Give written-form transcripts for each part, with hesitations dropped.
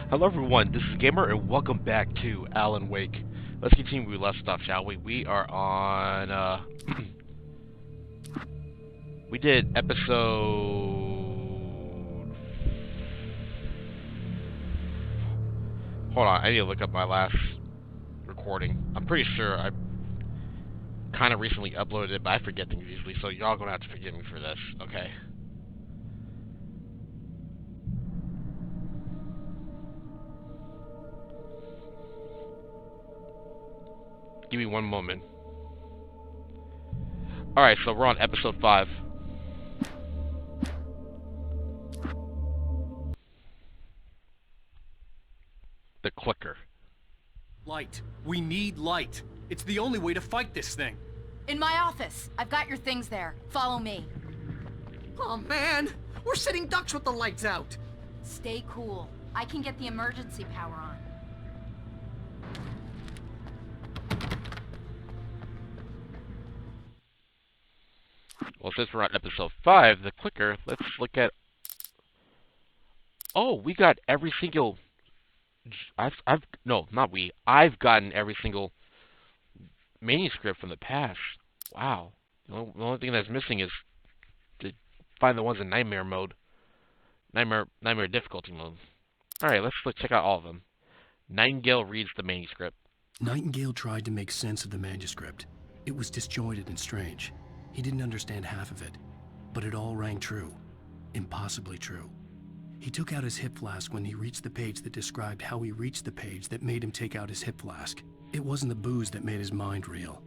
Hello everyone, this is Gamer and welcome back to Alan Wake. Let's continue where we left off, shall we? We are on, we did episode... Hold on, I need to look up my last recording. I'm pretty sure I kind of recently uploaded it, but I forget things usually, so y'all gonna have to forgive me for this, okay? Give me one moment. Alright, so we're on episode 5. The clicker. Light. We need light. It's the only way to fight this thing. In my office. I've got your things there. Follow me. Oh man, we're sitting ducks with the lights out. Stay cool. I can get the emergency power on. Well, since we're on episode 5, the clicker, let's look at... Oh, we got every single... I've gotten every single manuscript from the past. Wow. The only thing that's missing is to find the ones in nightmare mode. Nightmare difficulty mode. Alright, let's check out all of them. Nightingale reads the manuscript. Nightingale tried to make sense of the manuscript. It was disjointed and strange. He didn't understand half of it, but it all rang true. Impossibly true. He took out his hip flask when he reached the page that described how he reached the page that made him take out his hip flask. It wasn't the booze that made his mind reel.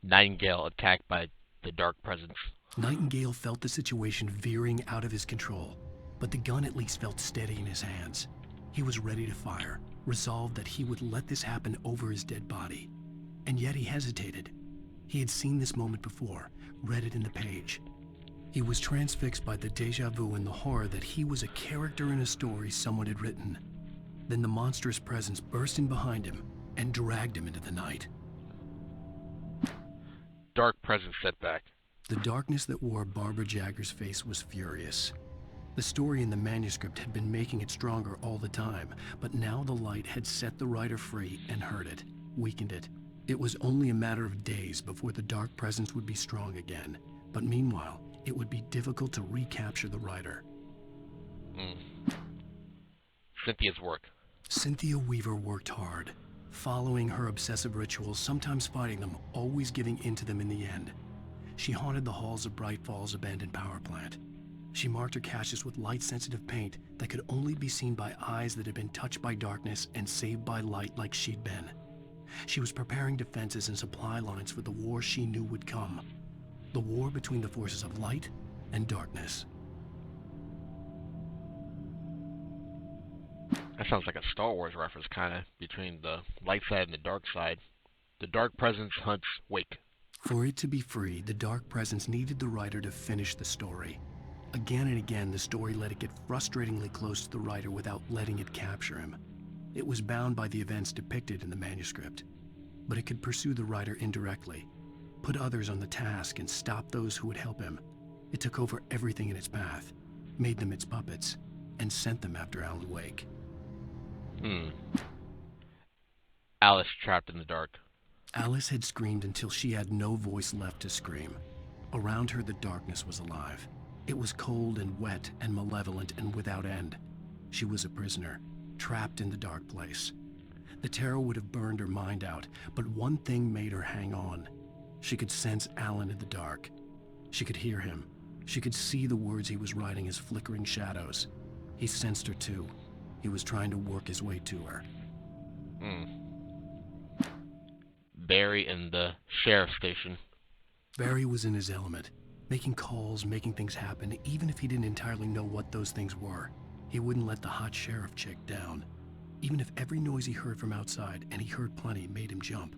Nightingale attacked by the dark presence. Nightingale felt the situation veering out of his control, but the gun at least felt steady in his hands. He was ready to fire, resolved that he would let this happen over his dead body. And yet he hesitated. He had seen this moment before, read it in the page. He was transfixed by the déjà vu and the horror that he was a character in a story someone had written. Then the monstrous presence burst in behind him and dragged him into the night. Dark presence setback. The darkness that wore Barbara Jagger's face was furious. The story in the manuscript had been making it stronger all the time, but now the light had set the writer free and hurt it, weakened it. It was only a matter of days before the dark presence would be strong again, but meanwhile, it would be difficult to recapture the writer. Cynthia's work. Cynthia Weaver worked hard, following her obsessive rituals, sometimes fighting them, always giving in to them in the end. She haunted the halls of Bright Falls' abandoned power plant. She marked her caches with light-sensitive paint that could only be seen by eyes that had been touched by darkness and saved by light like she'd been. She was preparing defenses and supply lines for the war she knew would come. The war between the forces of light and darkness. That sounds like a Star Wars reference, kind of, between the light side and the dark side. The dark presence hunts Wake. For it to be free, the dark presence needed the writer to finish the story. Again and again, the story let it get frustratingly close to the writer without letting it capture him. It was bound by the events depicted in the manuscript, but it could pursue the writer indirectly, put others on the task and stop those who would help him. It took over everything in its path, made them its puppets, and sent them after Alan Wake. Alice trapped in the dark. Alice had screamed until she had no voice left to scream. Around her, the darkness was alive. It was cold and wet and malevolent and without end. She was a prisoner, trapped in the dark place. The terror would have burned her mind out, but one thing made her hang on. She could sense Alan in the dark. She could hear him. She could see the words he was writing as flickering shadows. He sensed her too. He was trying to work his way to her. Barry in the sheriff's station. Barry was in his element, making calls, making things happen, even if he didn't entirely know what those things were. He wouldn't let the hot sheriff chick down. Even if every noise he heard from outside, and he heard plenty, made him jump.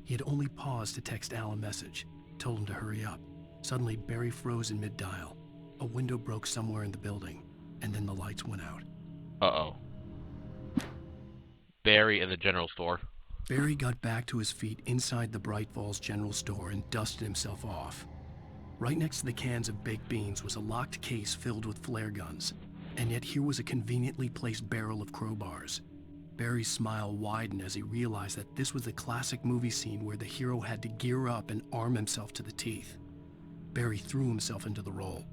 He had only paused to text Al a message, told him to hurry up. Suddenly, Barry froze in mid-dial. A window broke somewhere in the building, and then the lights went out. Uh-oh. Barry in the general store. Barry got back to his feet inside the Bright Falls general store and dusted himself off. Right next to the cans of baked beans was a locked case filled with flare guns. And yet here was a conveniently placed barrel of crowbars. Barry's smile widened as he realized that this was the classic movie scene where the hero had to gear up and arm himself to the teeth. Barry threw himself into the role.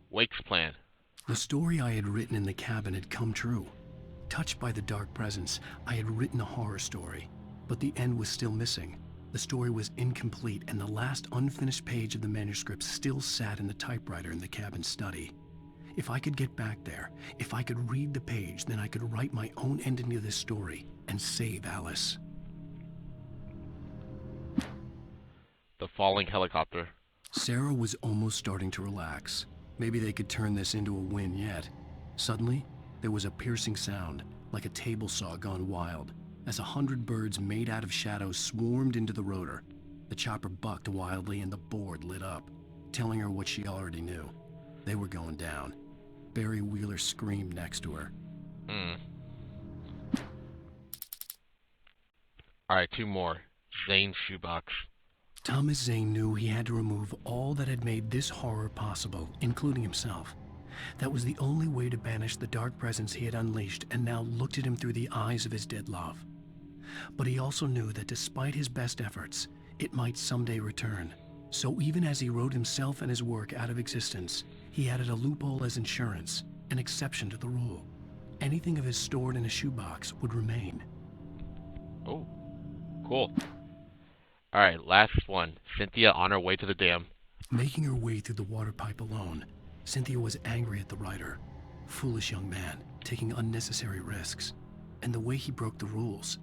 Wake's plan. The story I had written in the cabin had come true. Touched by the dark presence, I had written a horror story, but the end was still missing. The story was incomplete, and the last unfinished page of the manuscript still sat in the typewriter in the cabin study. If I could get back there, if I could read the page, then I could write my own ending to this story and save Alice. The falling helicopter. Sarah was almost starting to relax. Maybe they could turn this into a win yet. Suddenly, there was a piercing sound, like a table saw gone wild, as 100 birds made out of shadows swarmed into the rotor. The chopper bucked wildly and the board lit up, telling her what she already knew. They were going down. Barry Wheeler screamed next to her. Alright, 2 more. Zane's shoebox. Thomas Zane knew he had to remove all that had made this horror possible, including himself. That was the only way to banish the dark presence he had unleashed and now looked at him through the eyes of his dead love. But he also knew that despite his best efforts, it might someday return. So even as he wrote himself and his work out of existence, he added a loophole as insurance, an exception to the rule. Anything of his stored in a shoebox would remain. Oh, cool. Alright, last one. Cynthia on her way to the dam. Making her way through the water pipe alone, Cynthia was angry at the writer. Foolish young man, taking unnecessary risks. And the way he broke the rules.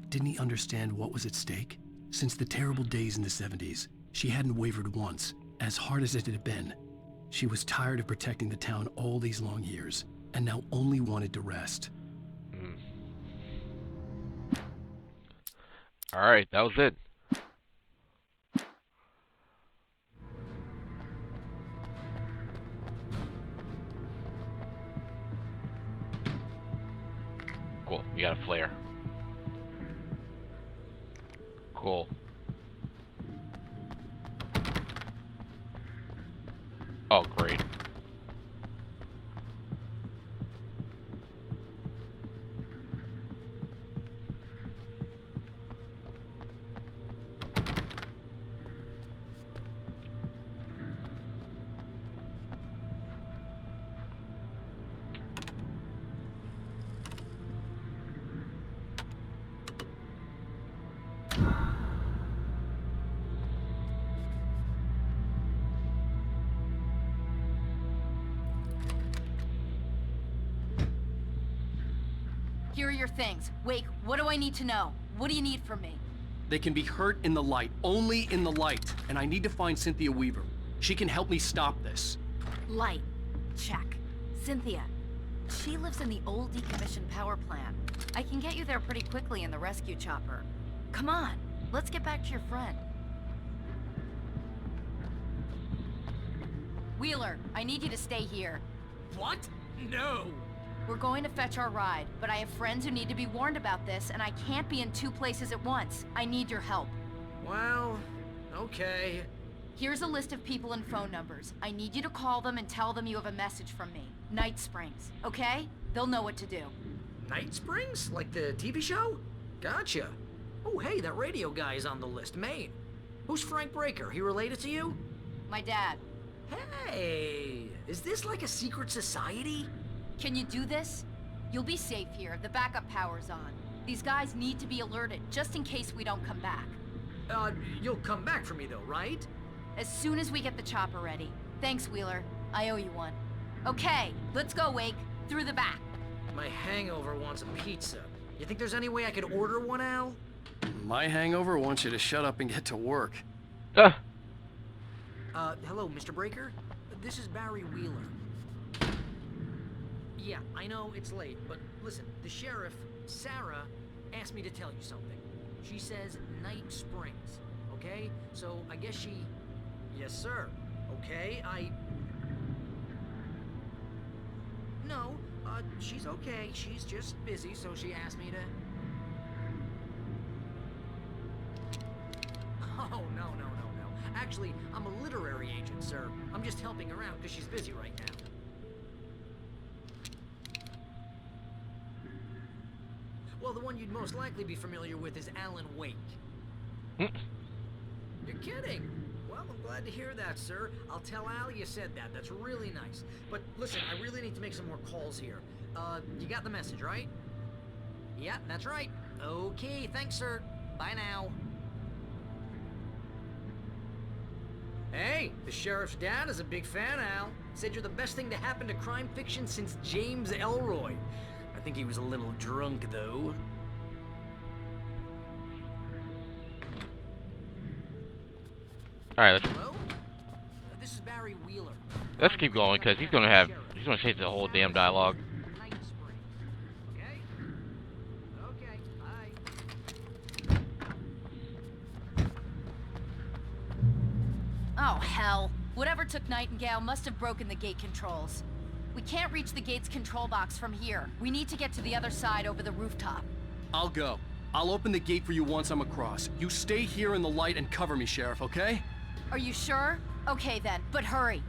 Didn't he understand what was at stake? Since the terrible days in the 70s, she hadn't wavered once, as hard as it had been. She was tired of protecting the town all these long years, and now only wanted to rest. Alright, that was it. Cool, we got a flare. Cool. Oh, great. Here are your things. Wake, what do I need to know? What do you need from me? They can be hurt in the light, only in the light. And I need to find Cynthia Weaver. She can help me stop this. Light. Check. Cynthia. She lives in the old decommissioned power plant. I can get you there pretty quickly in the rescue chopper. Come on, let's get back to your friend. Wheeler, I need you to stay here. What? No! We're going to fetch our ride, but I have friends who need to be warned about this, and I can't be in 2 places at once. I need your help. Well, okay. Here's a list of people and phone numbers. I need you to call them and tell them you have a message from me. Night Springs, okay? They'll know what to do. Night Springs? Like the TV show? Gotcha. Oh, hey, that radio guy is on the list, Maine. Who's Frank Breaker? He related to you? My dad. Hey, is this like a secret society? Can you do this? You'll be safe here. The backup power's on. These guys need to be alerted, just in case we don't come back. You'll come back for me though, right? As soon as we get the chopper ready. Thanks, Wheeler. I owe you one. Okay, let's go, Wake. Through the back. My hangover wants a pizza. You think there's any way I could order one, Al? My hangover wants you to shut up and get to work. Hello, Mr. Breaker? This is Barry Wheeler. Yeah, I know it's late, but listen, the sheriff, Sarah, asked me to tell you something. She says Night Springs, okay? So I guess she... Yes, sir. Okay, No, she's okay. She's just busy, so she asked me to... Oh, no. Actually, I'm a literary agent, sir. I'm just helping her out because she's busy right now. Well, the one you'd most likely be familiar with is Alan Wake. You're kidding? Well, I'm glad to hear that, sir. I'll tell Al you said that. That's really nice. But listen, I really need to make some more calls here. You got the message, right? Yeah, that's right. Okay, thanks, sir. Bye now. Hey, the sheriff's dad is a big fan, Al. Said you're the best thing to happen to crime fiction since James Elroy. I think he was a little drunk, though. Alright, let's Hello? This is Barry Wheeler. keep going, because he's gonna say the whole damn dialogue. Night Springs. Okay? Okay, bye. Oh, hell. Whatever took Nightingale must have broken the gate controls. We can't reach the gate's control box from here. We need to get to the other side over the rooftop. I'll go. I'll open the gate for you once I'm across. You stay here in the light and cover me, Sheriff, okay? Are you sure? Okay then, but hurry.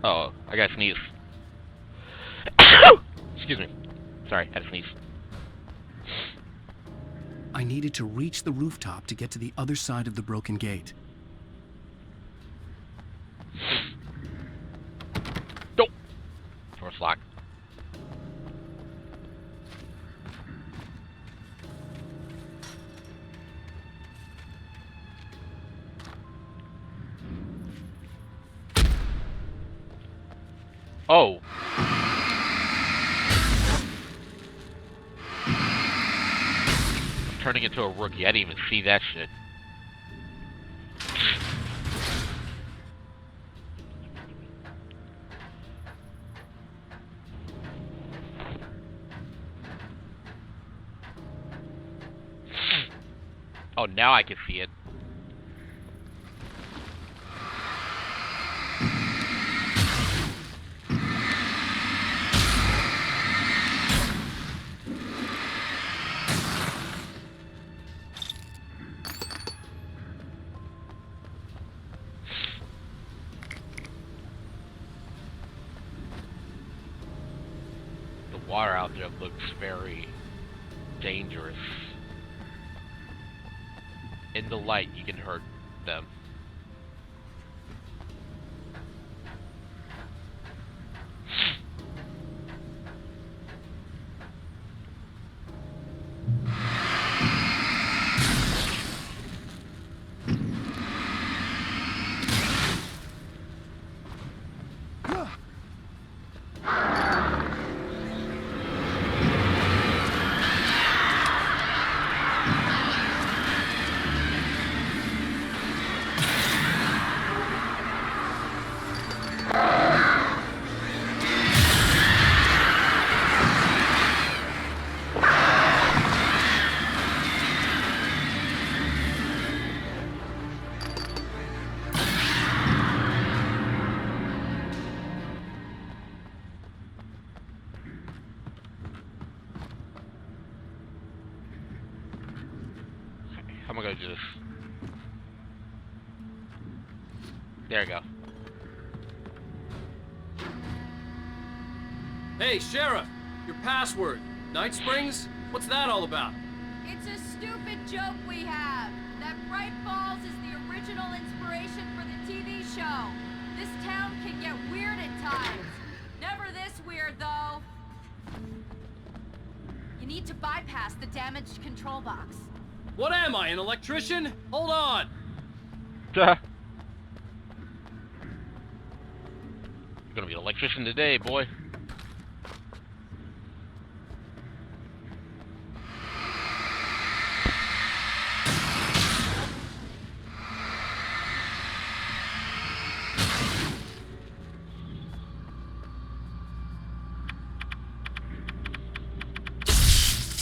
Oh, I gotta sneeze. Excuse me. Sorry, had to sneeze. I needed to reach the rooftop to get to the other side of the broken gate. Nope. Door's locked. Oh. I'm turning into a rookie. I didn't even see that shit. Oh, now I can see it. The water out there looks very dangerous. In the light, you can hurt them. How am I gonna do this? There we go. Hey, Sheriff! Your password. Night Springs? What's that all about? It's a stupid joke we have. That Bright Falls is the original inspiration for the TV show. This town can get weird at times. Never this weird, though. You need to bypass the damaged control box. What am I, an electrician? Hold on! You're gonna be an electrician today, boy.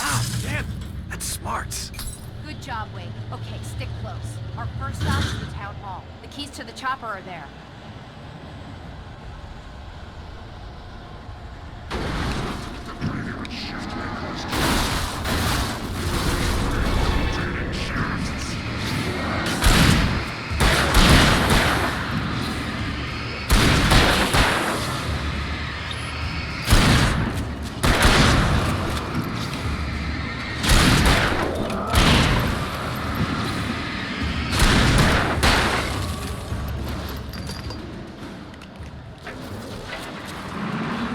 Ah, damn! That's smart. Good job, Wade. Okay, stick close. Our first stop is the town keys to the chopper are there.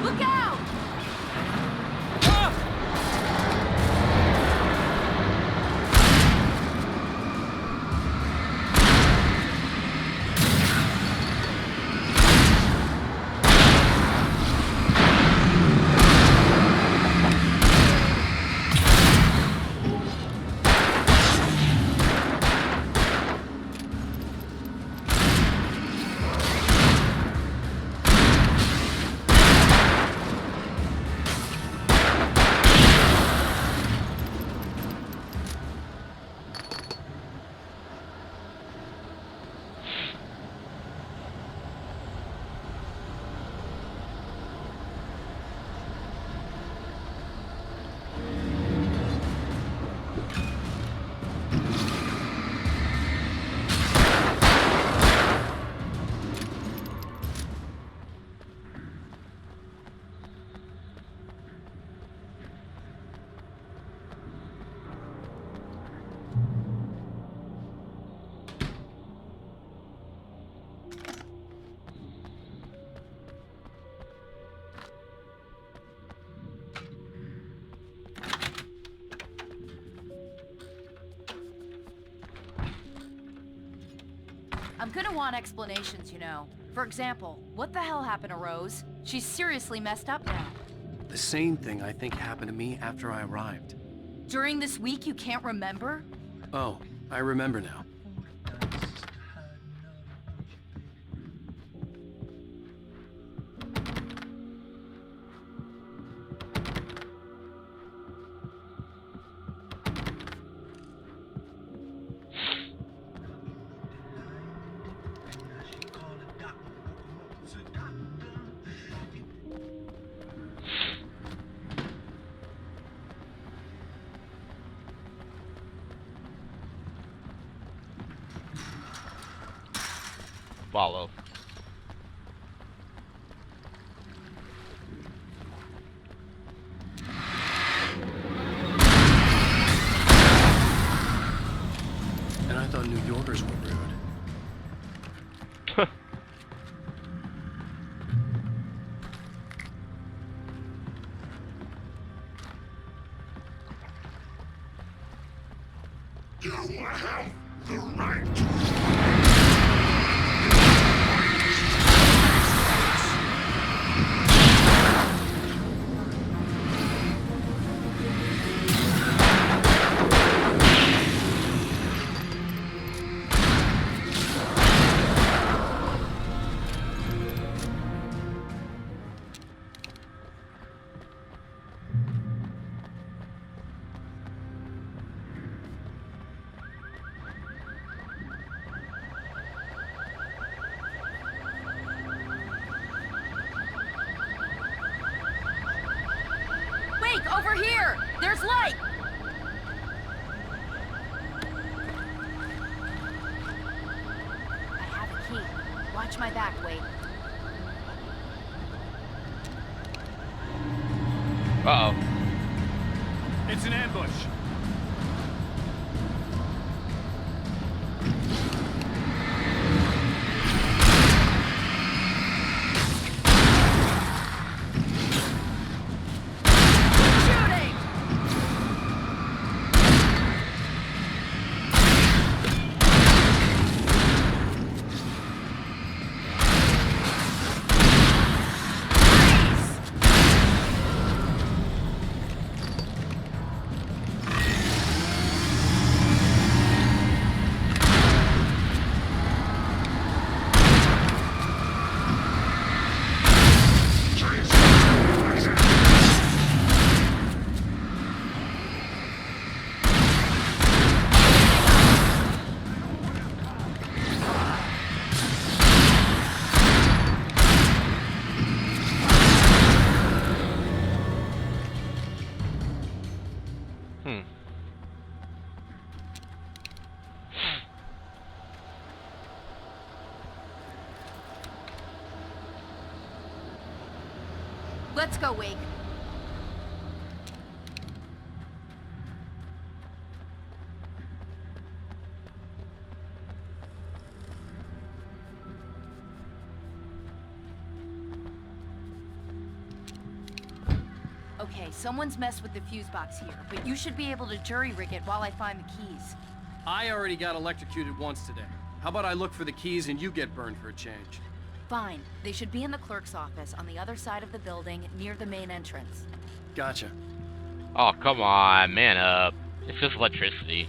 Look out! I'm gonna want explanations, you know. For example, what the hell happened to Rose? She's seriously messed up now. The same thing I think happened to me after I arrived. During this week, you can't remember? Oh, I remember now. Follow. And I thought New Yorkers were rude. You have the right to Wait, over here! There's light! I have a key. Watch my back, wait. Uh-oh. It's an ambush. Shooting! Freeze! Let's go, Wake. Okay, someone's messed with the fuse box here, but you should be able to jury-rig it while I find the keys. I already got electrocuted once today. How about I look for the keys and you get burned for a change? Fine. They should be in the clerk's office on the other side of the building, near the main entrance. Gotcha. Oh, come on, man up. It's just electricity.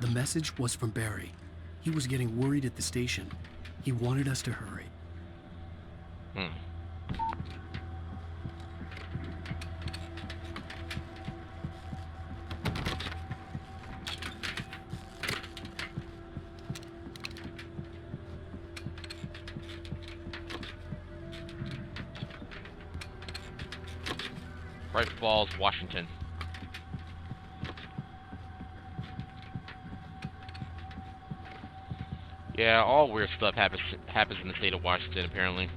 The message was from Barry. He was getting worried at the station. He wanted us to hurry. Bright Falls, Washington. Yeah, all weird stuff happens in the state of Washington, apparently.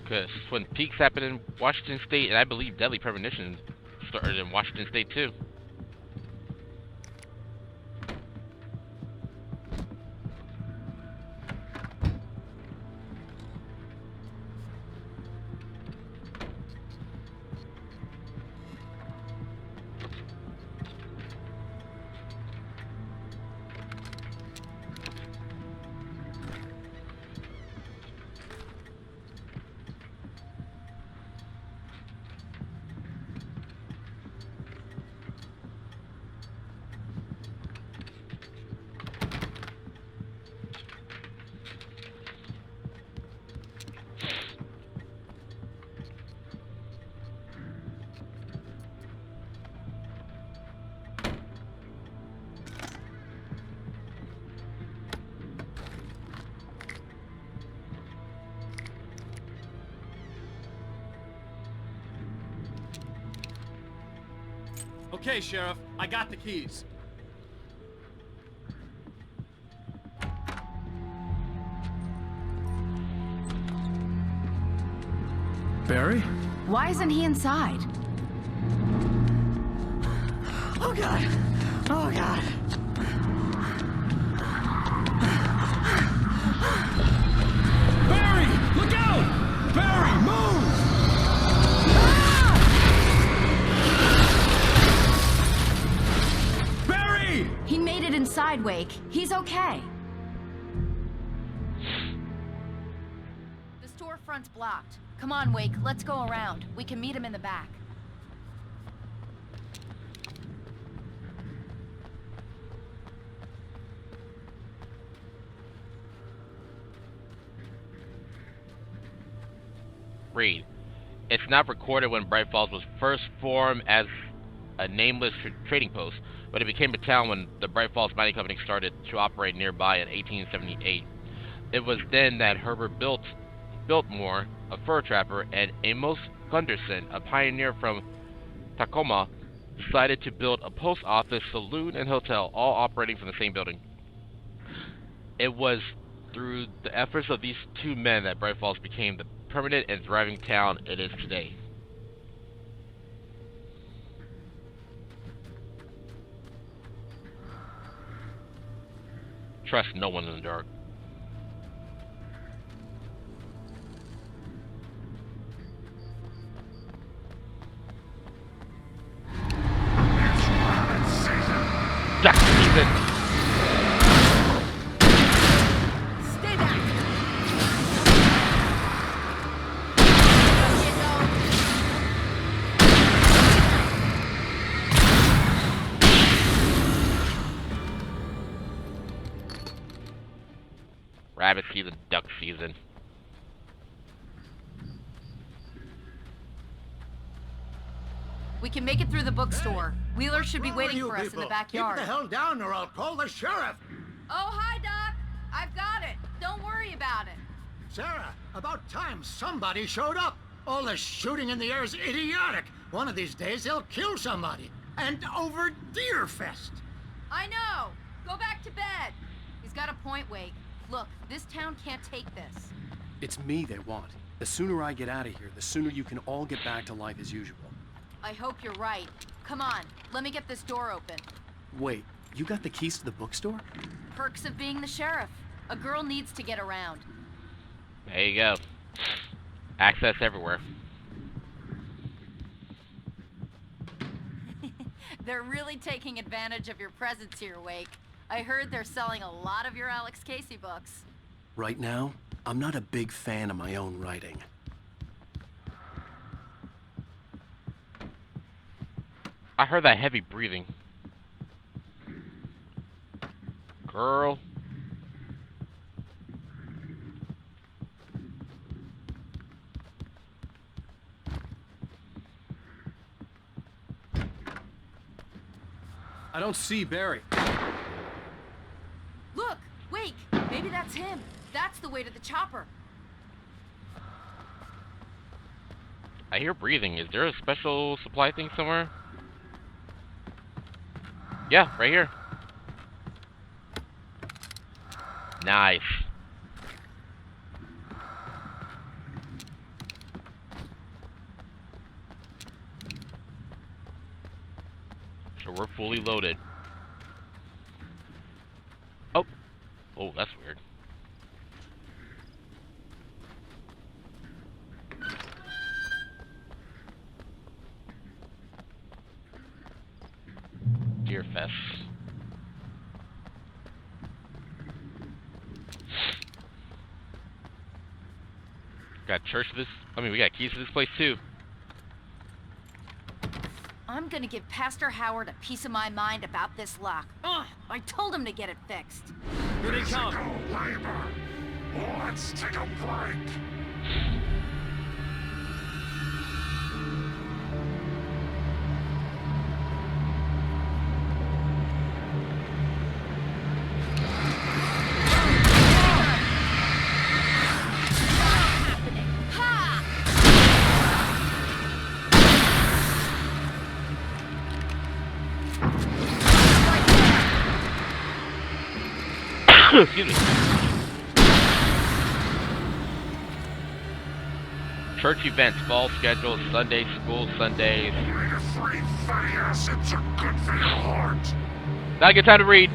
Because when peaks happen in Washington State, and I believe deadly premonitions started in Washington State too. Okay, Sheriff, I got the keys. Barry? Why isn't he inside? Oh God! Oh God! Barry! Look out! Barry, move! Barry! He made it inside, Wake. He's okay. The storefront's blocked. Come on, Wake. Let's go around. We can meet him in the back. Read. It's not recorded when Bright Falls was first formed as a nameless trading post, but it became a town when the Bright Falls Mining Company started to operate nearby in 1878. It was then that Herbert Biltmore, a fur trapper, and Amos Gunderson, a pioneer from Tacoma, decided to build a post office, saloon, and hotel, all operating from the same building. It was through the efforts of these two men that Bright Falls became the permanent and thriving town it is today. Trust no one in the dark. Duck season! Stay back! Rabbit season, duck season. We can make it through the bookstore. Wheeler should be Where are waiting you for us in people? the backyard. Keep the hell down or I'll call the sheriff. Oh, hi, Doc. I've got it. Don't worry about it. Sarah, about time somebody showed up. All this shooting in the air is idiotic. One of these days they'll kill somebody. And over Deerfest. I know. Go back to bed. He's got a point, Wake. Look, this town can't take this. It's me they want. The sooner I get out of here, the sooner you can all get back to life as usual. I hope you're right. Come on, let me get this door open. Wait, you got the keys to the bookstore? Perks of being the sheriff. A girl needs to get around. There you go. Access everywhere. They're really taking advantage of your presence here, Wake. I heard they're selling a lot of your Alex Casey books. Right now, I'm not a big fan of my own writing. I heard that heavy breathing. Girl. I don't see Barry. Look, Wake, maybe that's him. That's the way to the chopper. I hear breathing. Is there a special supply thing somewhere? Yeah, right here. Nice. So we're fully loaded. Oh. Oh, that's weird. Deerfest. Got church to this. I mean, we got keys to this place too. I'm gonna give Pastor Howard a piece of my mind about this lock. Ugh, I told him to get it fixed. Here they come. Physical labor. Let's take a break. Excuse me. Church events, fall schedule, Sunday school, Sundays. Way to free fatty acids are good for your heart. Not a good time to read.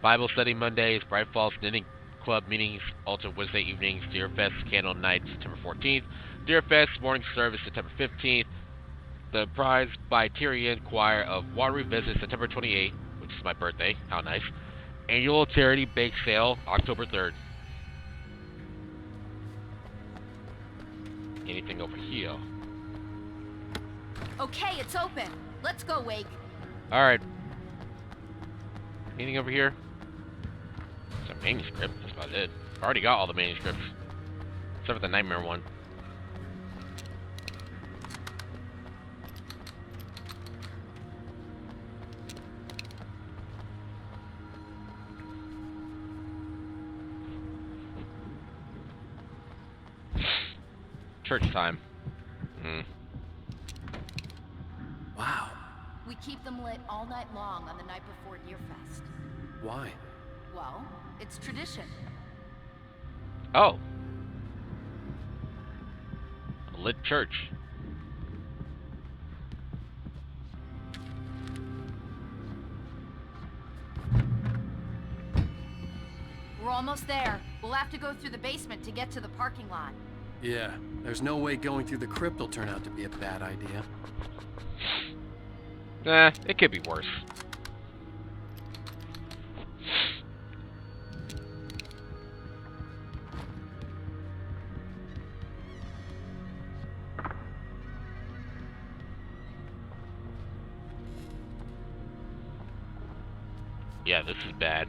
Bible study Mondays, Bright Falls Knitting Club meetings, alternate Wednesday evenings, Deerfest Candle Night September 14th, Deerfest morning service September 15th, the Prize by Tyrian Choir of Watery Visit September 28th, which is my birthday, how nice, annual charity bake sale October 3rd. Anything over here? Okay, it's open. Let's go, Wake. Alright. Anything over here? It's a manuscript, that's about it. I already got all the manuscripts. Except for the Nightmare one. Church time. Wow. We keep them lit all night long on the night before Deerfest. Why? Well, it's tradition. Oh. lit church. We're almost there. We'll have to go through the basement to get to the parking lot. Yeah, there's no way going through the crypt will turn out to be a bad idea. It could be worse. Yeah, this is bad.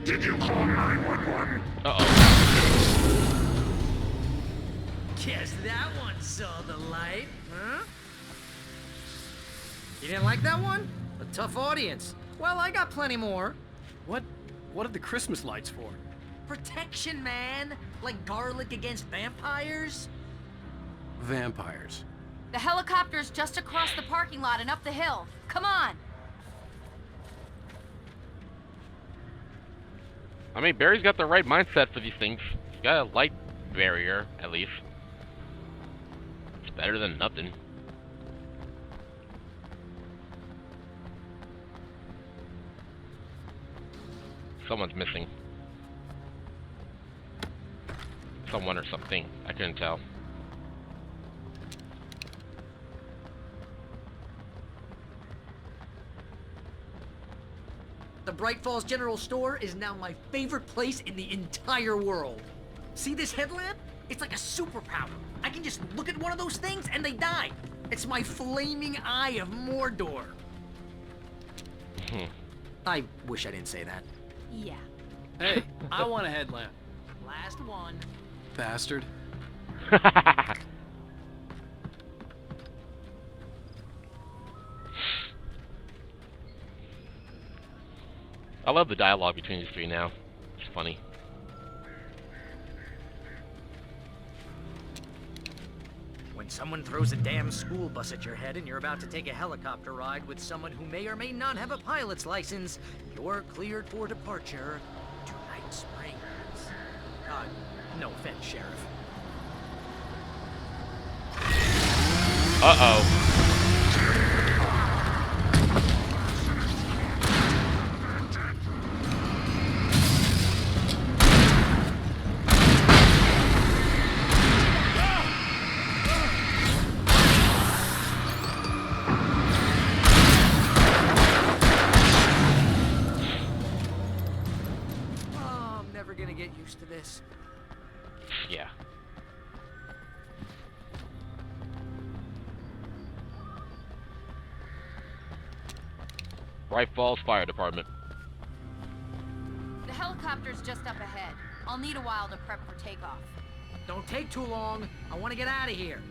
Did you call 911? Uh-oh. Guess that one saw the light, huh? You didn't like that one? A tough audience. Well, I got plenty more. What are the Christmas lights for? Protection, man. Like garlic against vampires. Vampires. The helicopter's just across the parking lot and up the hill. Come on! I mean, Barry's got the right mindset for these things. He's got a light barrier, at least. It's better than nothing. Someone's missing. Someone or something. I couldn't tell. The Bright Falls General Store is now my favorite place in the entire world. See this headlamp? It's like a superpower. I can just look at one of those things and they die. It's my flaming eye of Mordor. I wish I didn't say that. Yeah. Hey, I want a headlamp. Last one. Bastard. I love the dialogue between these three now. It's funny. When someone throws a damn school bus at your head and you're about to take a helicopter ride with someone who may or may not have a pilot's license, you're cleared for departure to Night Springs. No offense, Sheriff. Uh-oh. This. Yeah. Bright Falls Fire Department. The helicopter's just up ahead. I'll need a while to prep for takeoff. Don't take too long. I want to get out of here.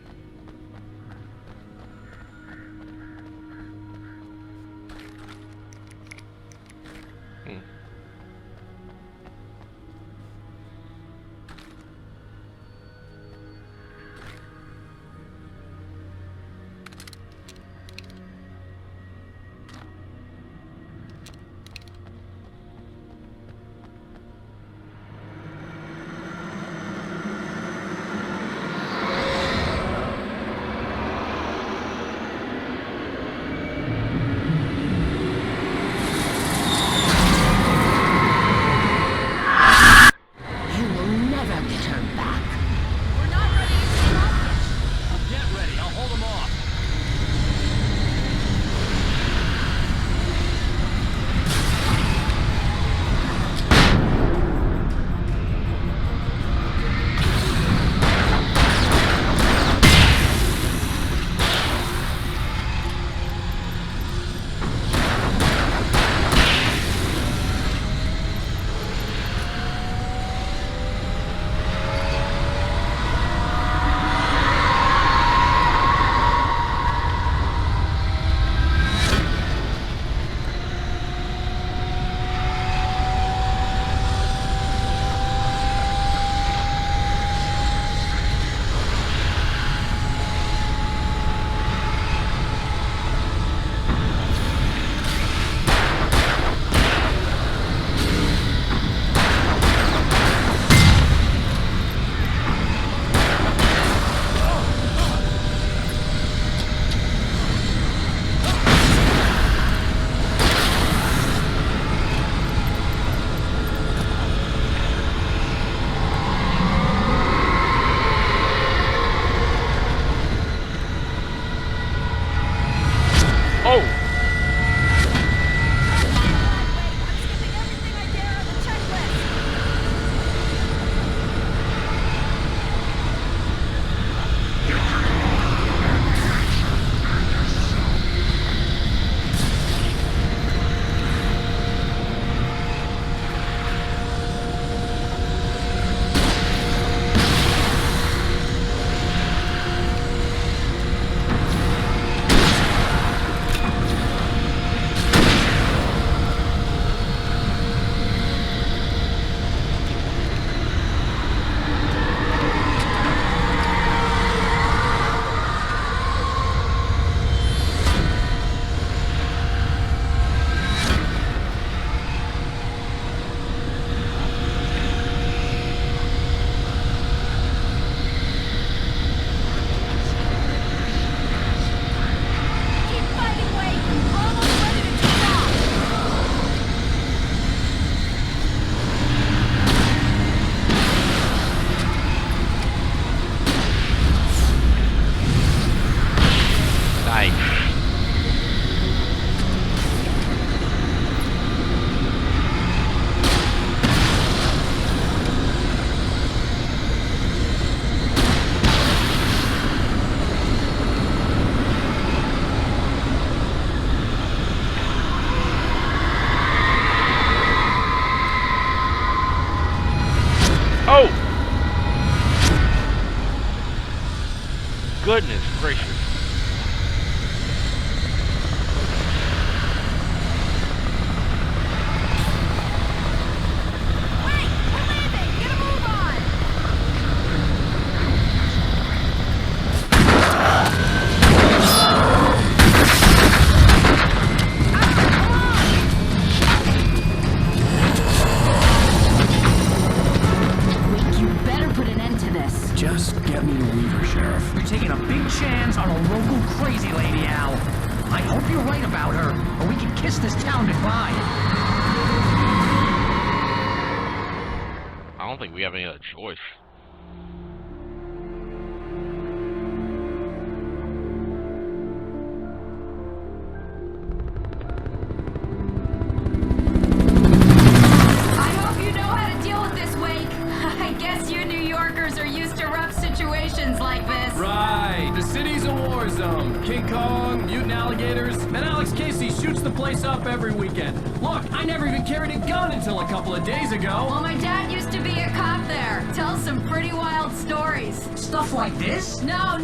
right about her, or we can kiss this town goodbye. I don't think we have any other choice. I hope you know how to deal with this, Wake. I guess you New Yorkers are used to rough situations like this. Right, the city's a war zone. King Kong, mutant alligators, and Alex Casey shoots the place up every weekend. Look, I never even carried a gun until a couple of days ago. Well, my dad used to be a cop there. Tells some pretty wild stories. Stuff like this? No,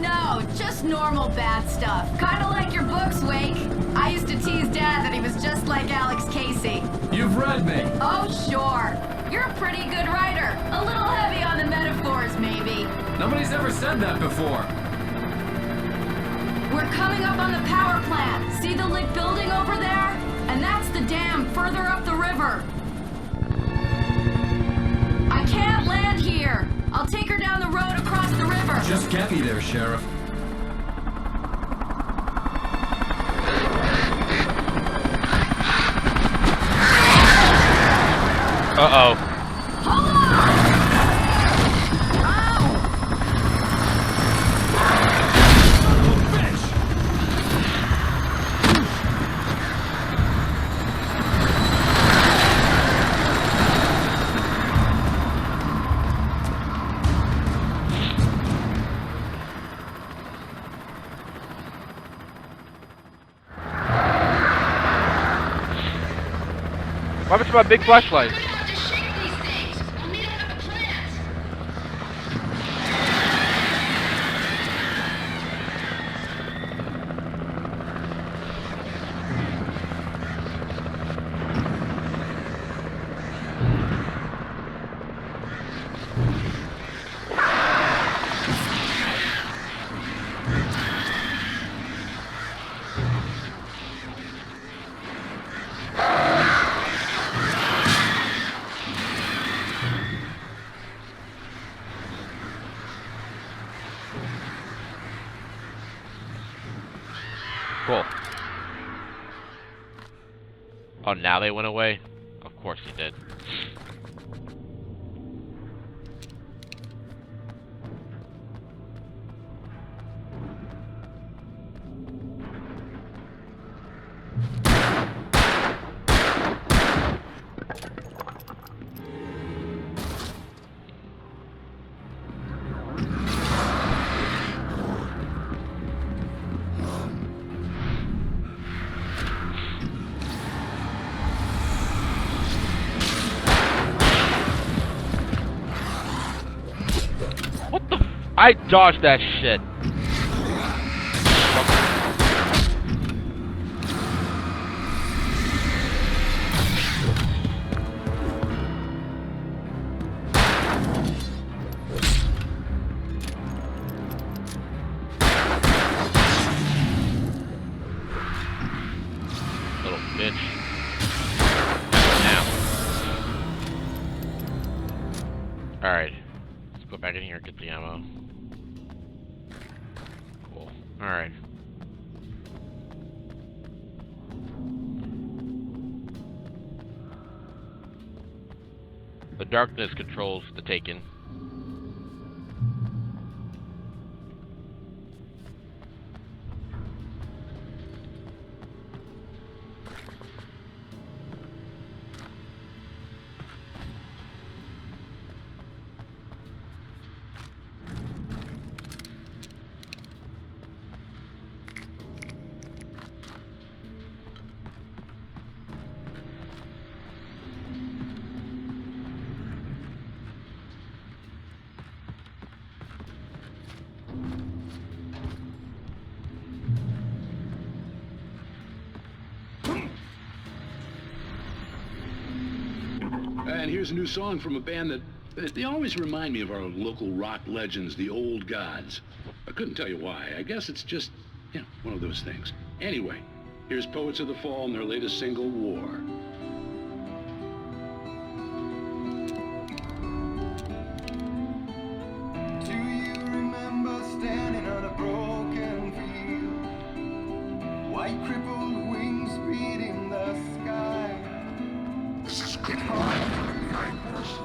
just normal bad stuff. Kinda like your books, Wake. I used to tease Dad that he was just like Alex Casey. You've read me. Oh, sure. You're a pretty good writer. A little heavy on the metaphors, maybe. Nobody's ever said that before. We're coming up on the power plant. See the lit building over there? And that's the dam further up the river. I can't land here. I'll take her down the road across the river. Just get me there, Sheriff. Uh-oh. Hold on! What happened to my big flashlight? Cool. Oh, now they went away? Of course they did. I dodged that shit. Little bitch. Now. Alright. Let's go back in here and get the ammo. Cool. Alright. The darkness controls the Taken. And here's a new song from a band that they always remind me of our local rock legends, the Old Gods. I couldn't tell you why. I guess it's just, you know, one of those things. Anyway, here's Poets of the Fall and their latest single, War. Do you remember standing on a broken field? White crippled wings. reading the sky. This is good nightmares.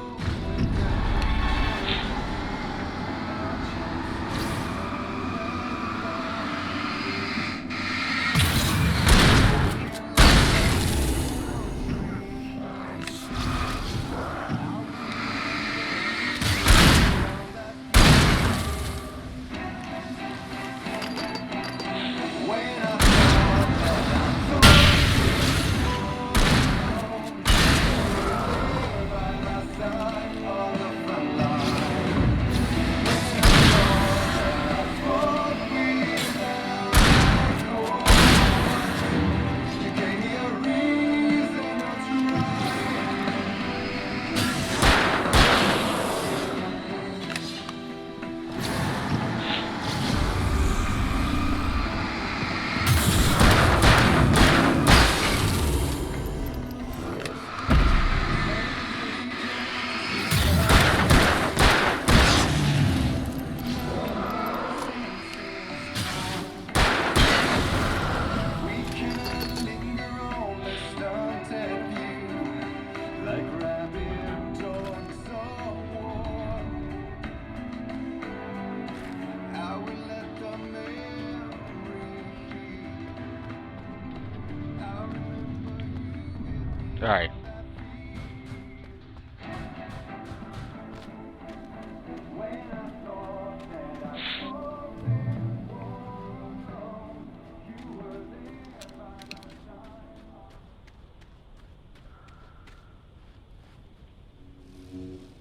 Alright.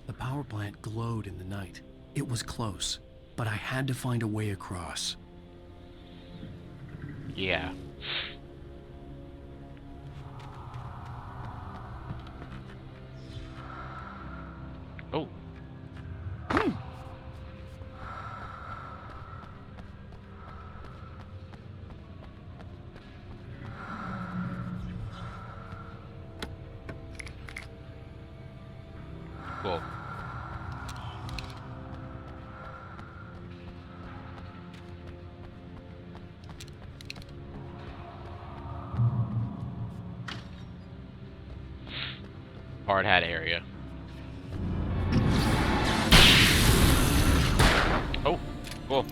The power plant glowed in the night. It was close, but I had to find a way across. Yeah. Oh. Cool. Hard hat area. Oh, cool.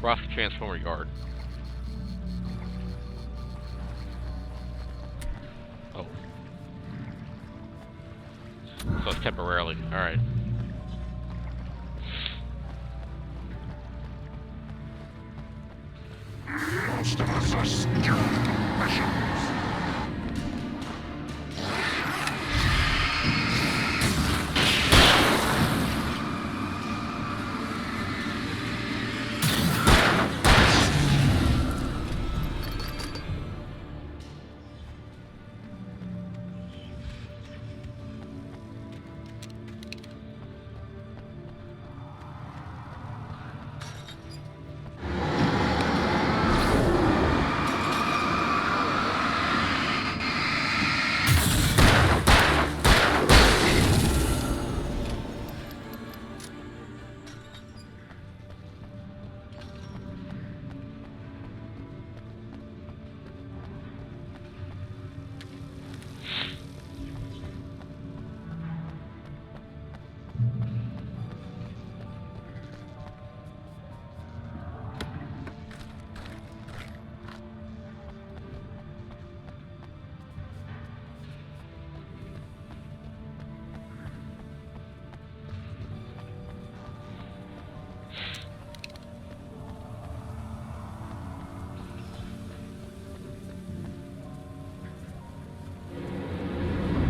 Cross the transformer yard. Oh. So it's temporarily. Alright. Most of us are skilled professionals.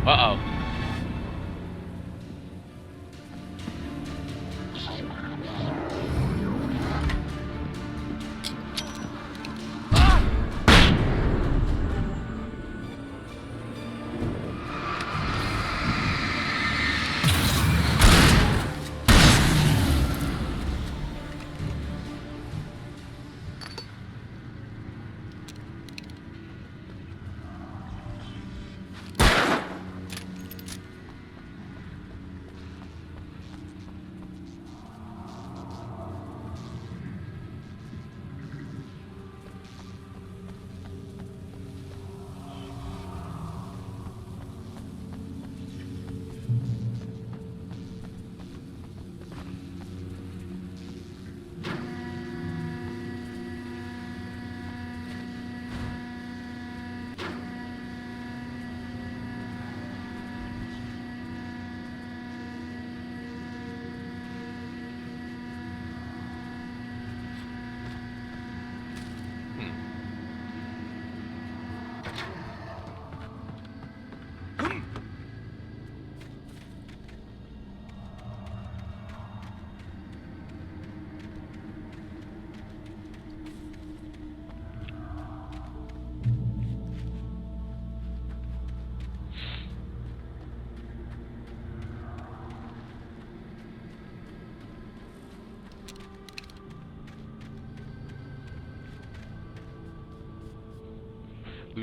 Uh-oh.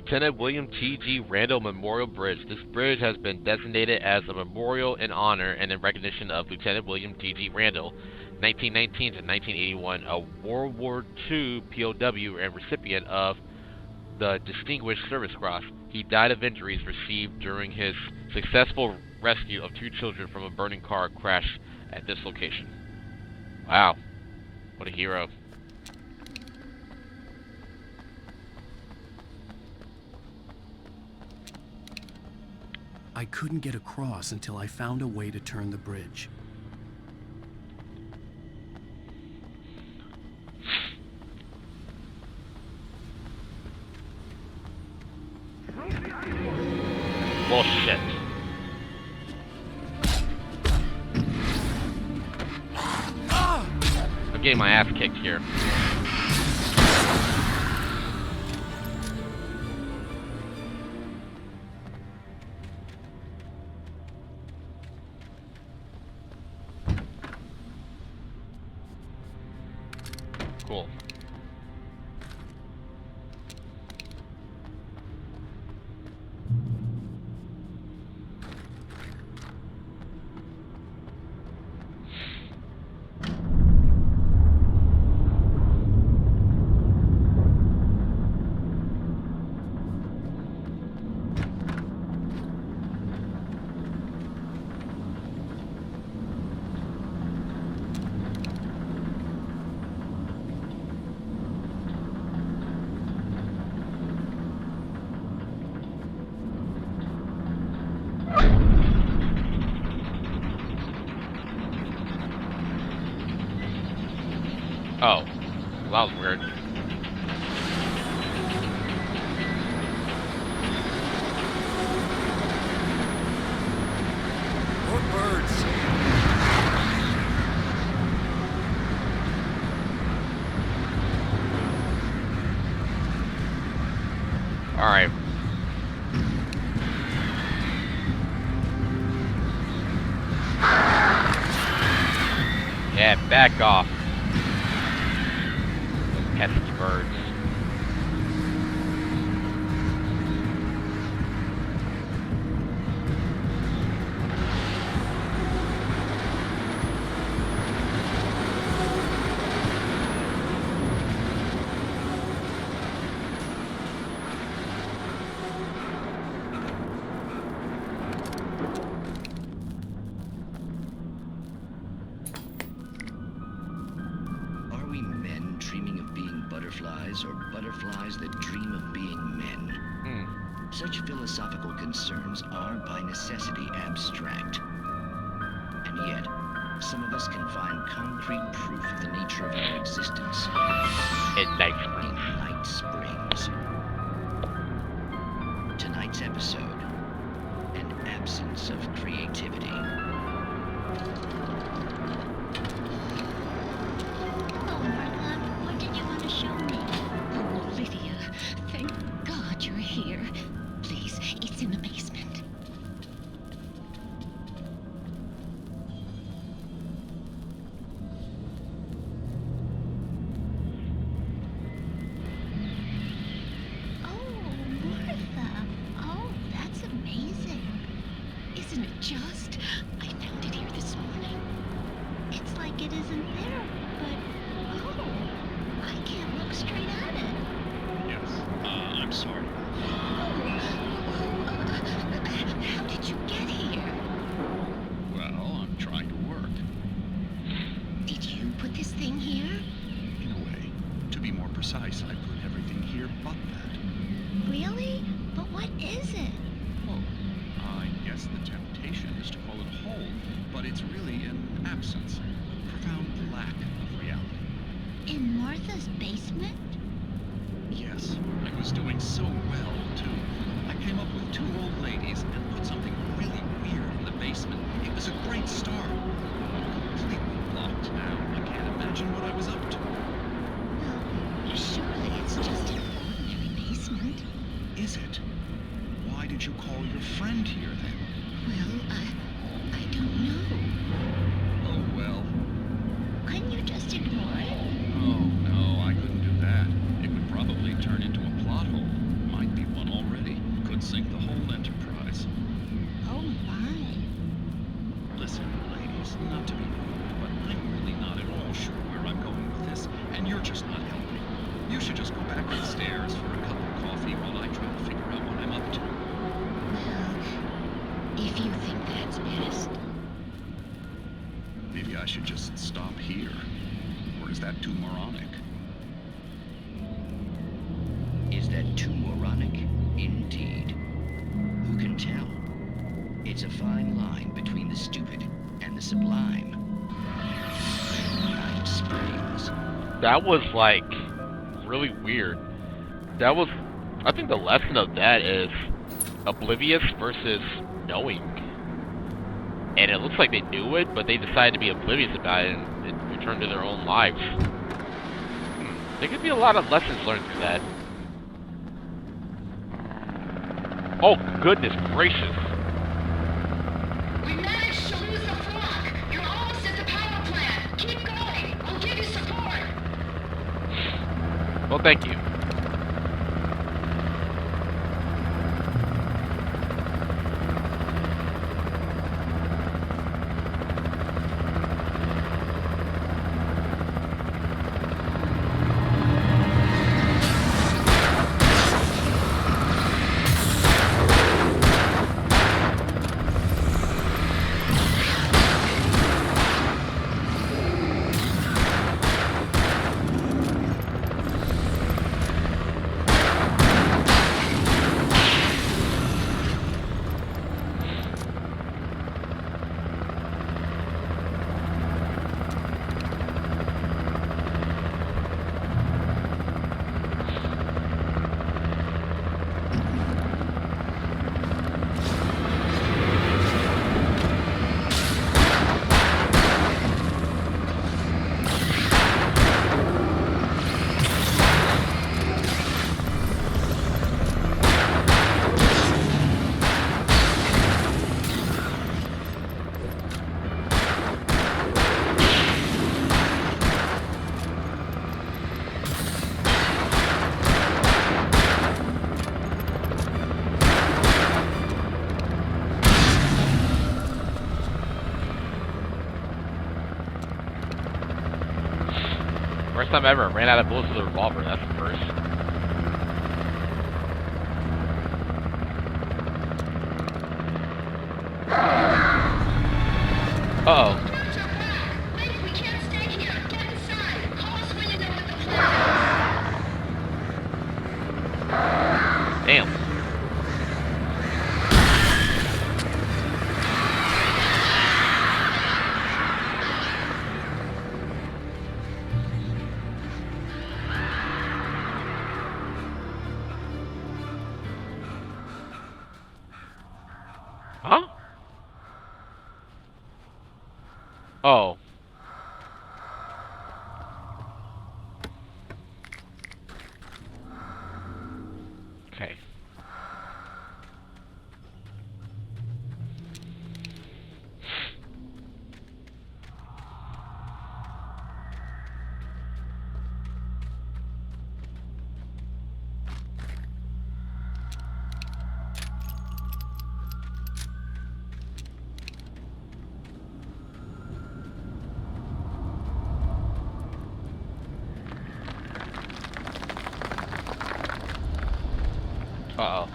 Lieutenant William T.G. Randall Memorial Bridge. This bridge has been designated as a memorial in honor and in recognition of Lieutenant William T.G. Randall, 1919 to 1981, a World War II POW and recipient of the Distinguished Service Cross. He died of injuries received during his successful rescue of 2 children from a burning car crash at this location. Wow. What a hero. I couldn't get across until I found a way to turn the bridge. Bullshit. I'm getting my ass kicked here. Cool. Oh, well, that was weird. More birds. All right. Yeah, back off. Pesky birds. Are we men dreaming of being butterflies, or butterflies that dream of being men? Such philosophical concerns are by necessity abstract. And yet, some of us can find concrete proof of the nature of our existence. In Night Springs. In Night Springs. Tonight's episode, an absence of creativity. Oh, Martha, what did you want to show me? Oh, Lydia, thank God you're here. Please, it's in the basement. Oh, Martha. Oh, that's amazing. Isn't it just? I found it here this morning. It's like it isn't there, but oh, I can't look straight at it. Yes. I'm sorry. How did you get here? Well, I'm trying to work. Did you put this thing here? In a way. To be more precise, I put everything here but that. Really? But what is it? Oh, I guess the temptation is to call it a hole, but it's really an absence, a profound lack of reality. In Martha's basement? Yes, I was doing so well, too. I came up with 2 old ladies and put something really weird in the basement. It was a great start. Completely blocked now. I can't imagine what I was up to. Well, surely it's just an ordinary basement. Is it? Why did you call your friend here, then? Well, I don't know. Oh, well. Couldn't you just ignore it? Oh, no, I couldn't do that. It would probably turn into a plot hole. Might be one If you think that's best. Maybe I should just stop here. Or is that too moronic? Is that too moronic? Indeed. Who can tell? It's a fine line between the stupid and the sublime. Night Springs. That was like really weird. That was, I think the lesson of that is oblivious versus knowing. And it looks like they knew it, but they decided to be oblivious about it and return to their own lives. There could be a lot of lessons learned through that. Oh, goodness gracious. We managed to lose the flock. You're almost at the power plant. Keep going. I'll give you support. Well, thank you. First time ever, ran out of bullets with a revolver, that's the first. Uh-oh. Wait, we can't stay here. Get inside. Call us when you know what the plan is. Damn. Huh? Oh. Okay. Uh-oh.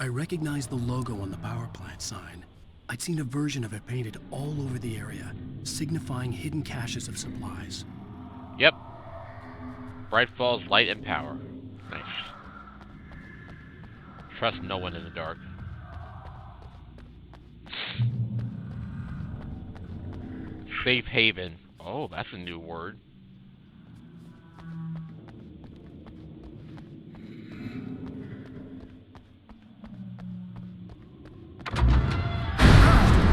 I recognized the logo on the power plant sign. I'd seen a version of it painted all over the area, signifying hidden caches of supplies. Yep. Bright Falls Light and Power. Nice. Trust no one in the dark. Safe haven. Oh, that's a new word.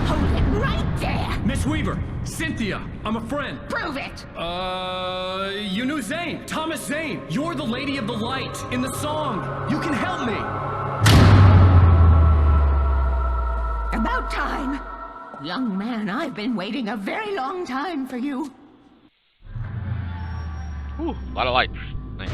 Hold it right there. Miss Weaver, Cynthia, I'm a friend. Prove it! You knew Zane, Thomas Zane. You're the Lady of the Light in the song. You can help me. About time. Young man, I've been waiting a very long time for you. Ooh, a lot of lights. Nice.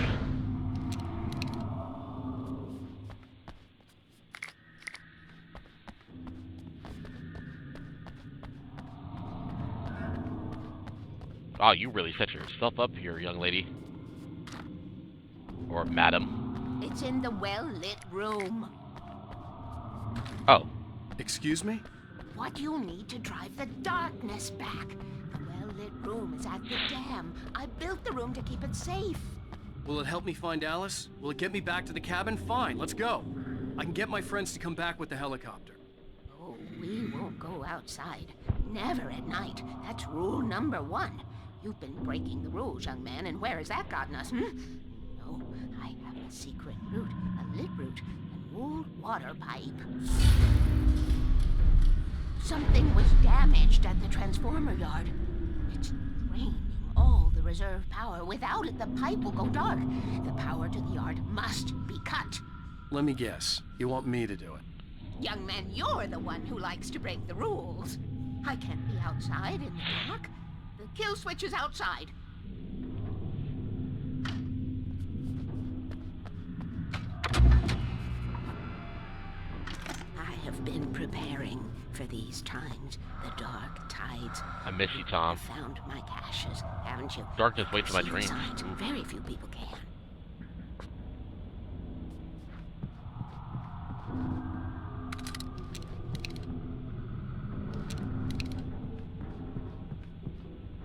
Oh, you really set yourself up here, young lady. Or madam. It's in the well-lit room. Oh. Excuse me? What you need to drive the darkness back. The well-lit room is at the dam. I built the room to keep it safe. Will it help me find Alice? Will it get me back to the cabin? Fine, let's go. I can get my friends to come back with the helicopter. Oh, we won't go outside. Never at night. That's rule number 1. You've been breaking the rules, young man, and where has that gotten us, No, I have a secret route, a lit route, an old water pipe. Something was damaged at the transformer yard. It's draining all the reserve power. Without it, the pipe will go dark. The power to the yard must be cut. Let me guess. You want me to do it? Young man, you're the one who likes to break the rules. I can't be outside in the dark. The kill switch is outside. I have been preparing for these times, the dark tides. I miss you, Tom. You found my caches, haven't you? Darkness waits in my dreams. Signs, very few people can.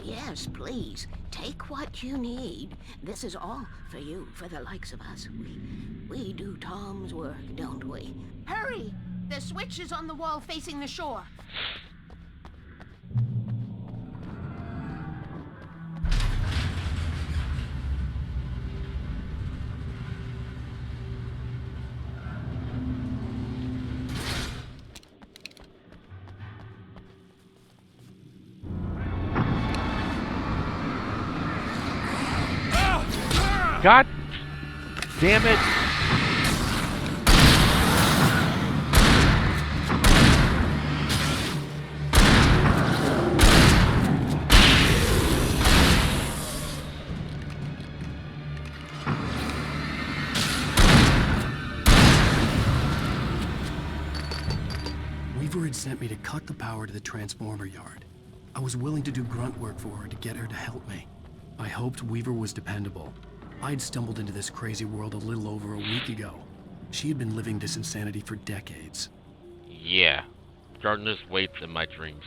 Yes, please. Take what you need. This is all for you, for the likes of us. We do Tom's work, don't we? Hurry! The switch is on the wall facing the shore. God damn it. Weaver had sent me to cut the power to the transformer yard. I was willing to do grunt work for her to get her to help me. I hoped Weaver was dependable. I'd stumbled into this crazy world a little over a week ago. She had been living this insanity for decades. Yeah. Darkness waits in my dreams.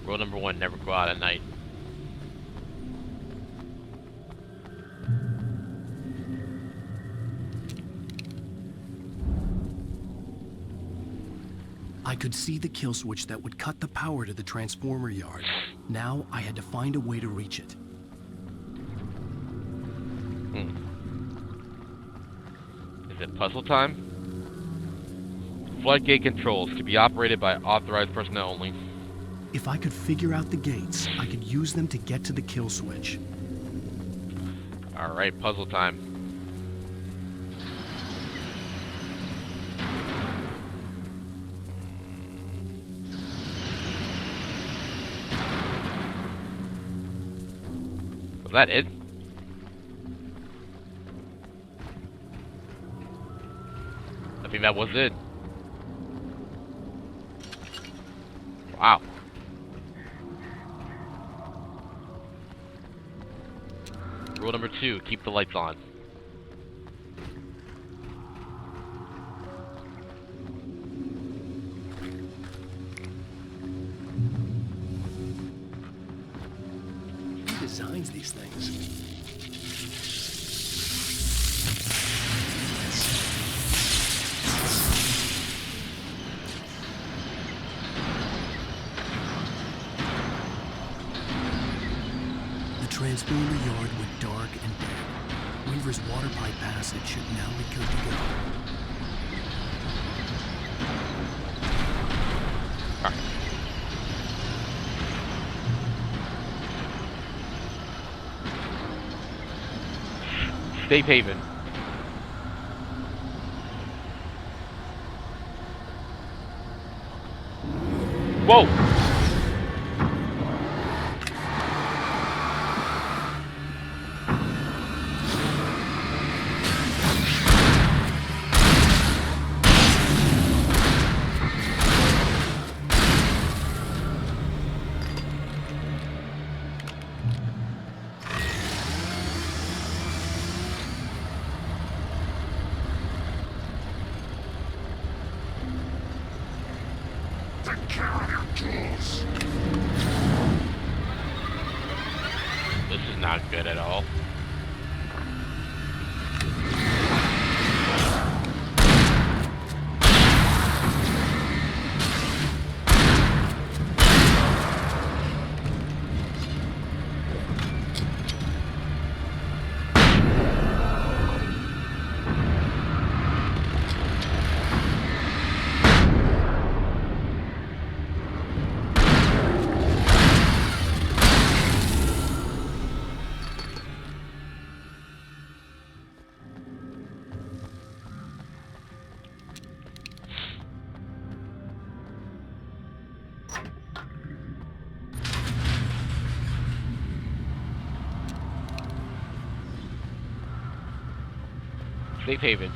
Rule number 1, never go out at night. I could see the kill switch that would cut the power to the transformer yard. Now I had to find a way to reach it. Is it puzzle time? Floodgate controls can be operated by authorized personnel only. If I could figure out the gates, I could use them to get to the kill switch. Alright, puzzle time. Was that it? I think that was it. Wow. Rule number 2, keep the lights on. Who designs these things? Weaver's water pipe passage should now be good to go. Safe haven. Whoa! Take care of your tools. This is not good at all. Safe haven.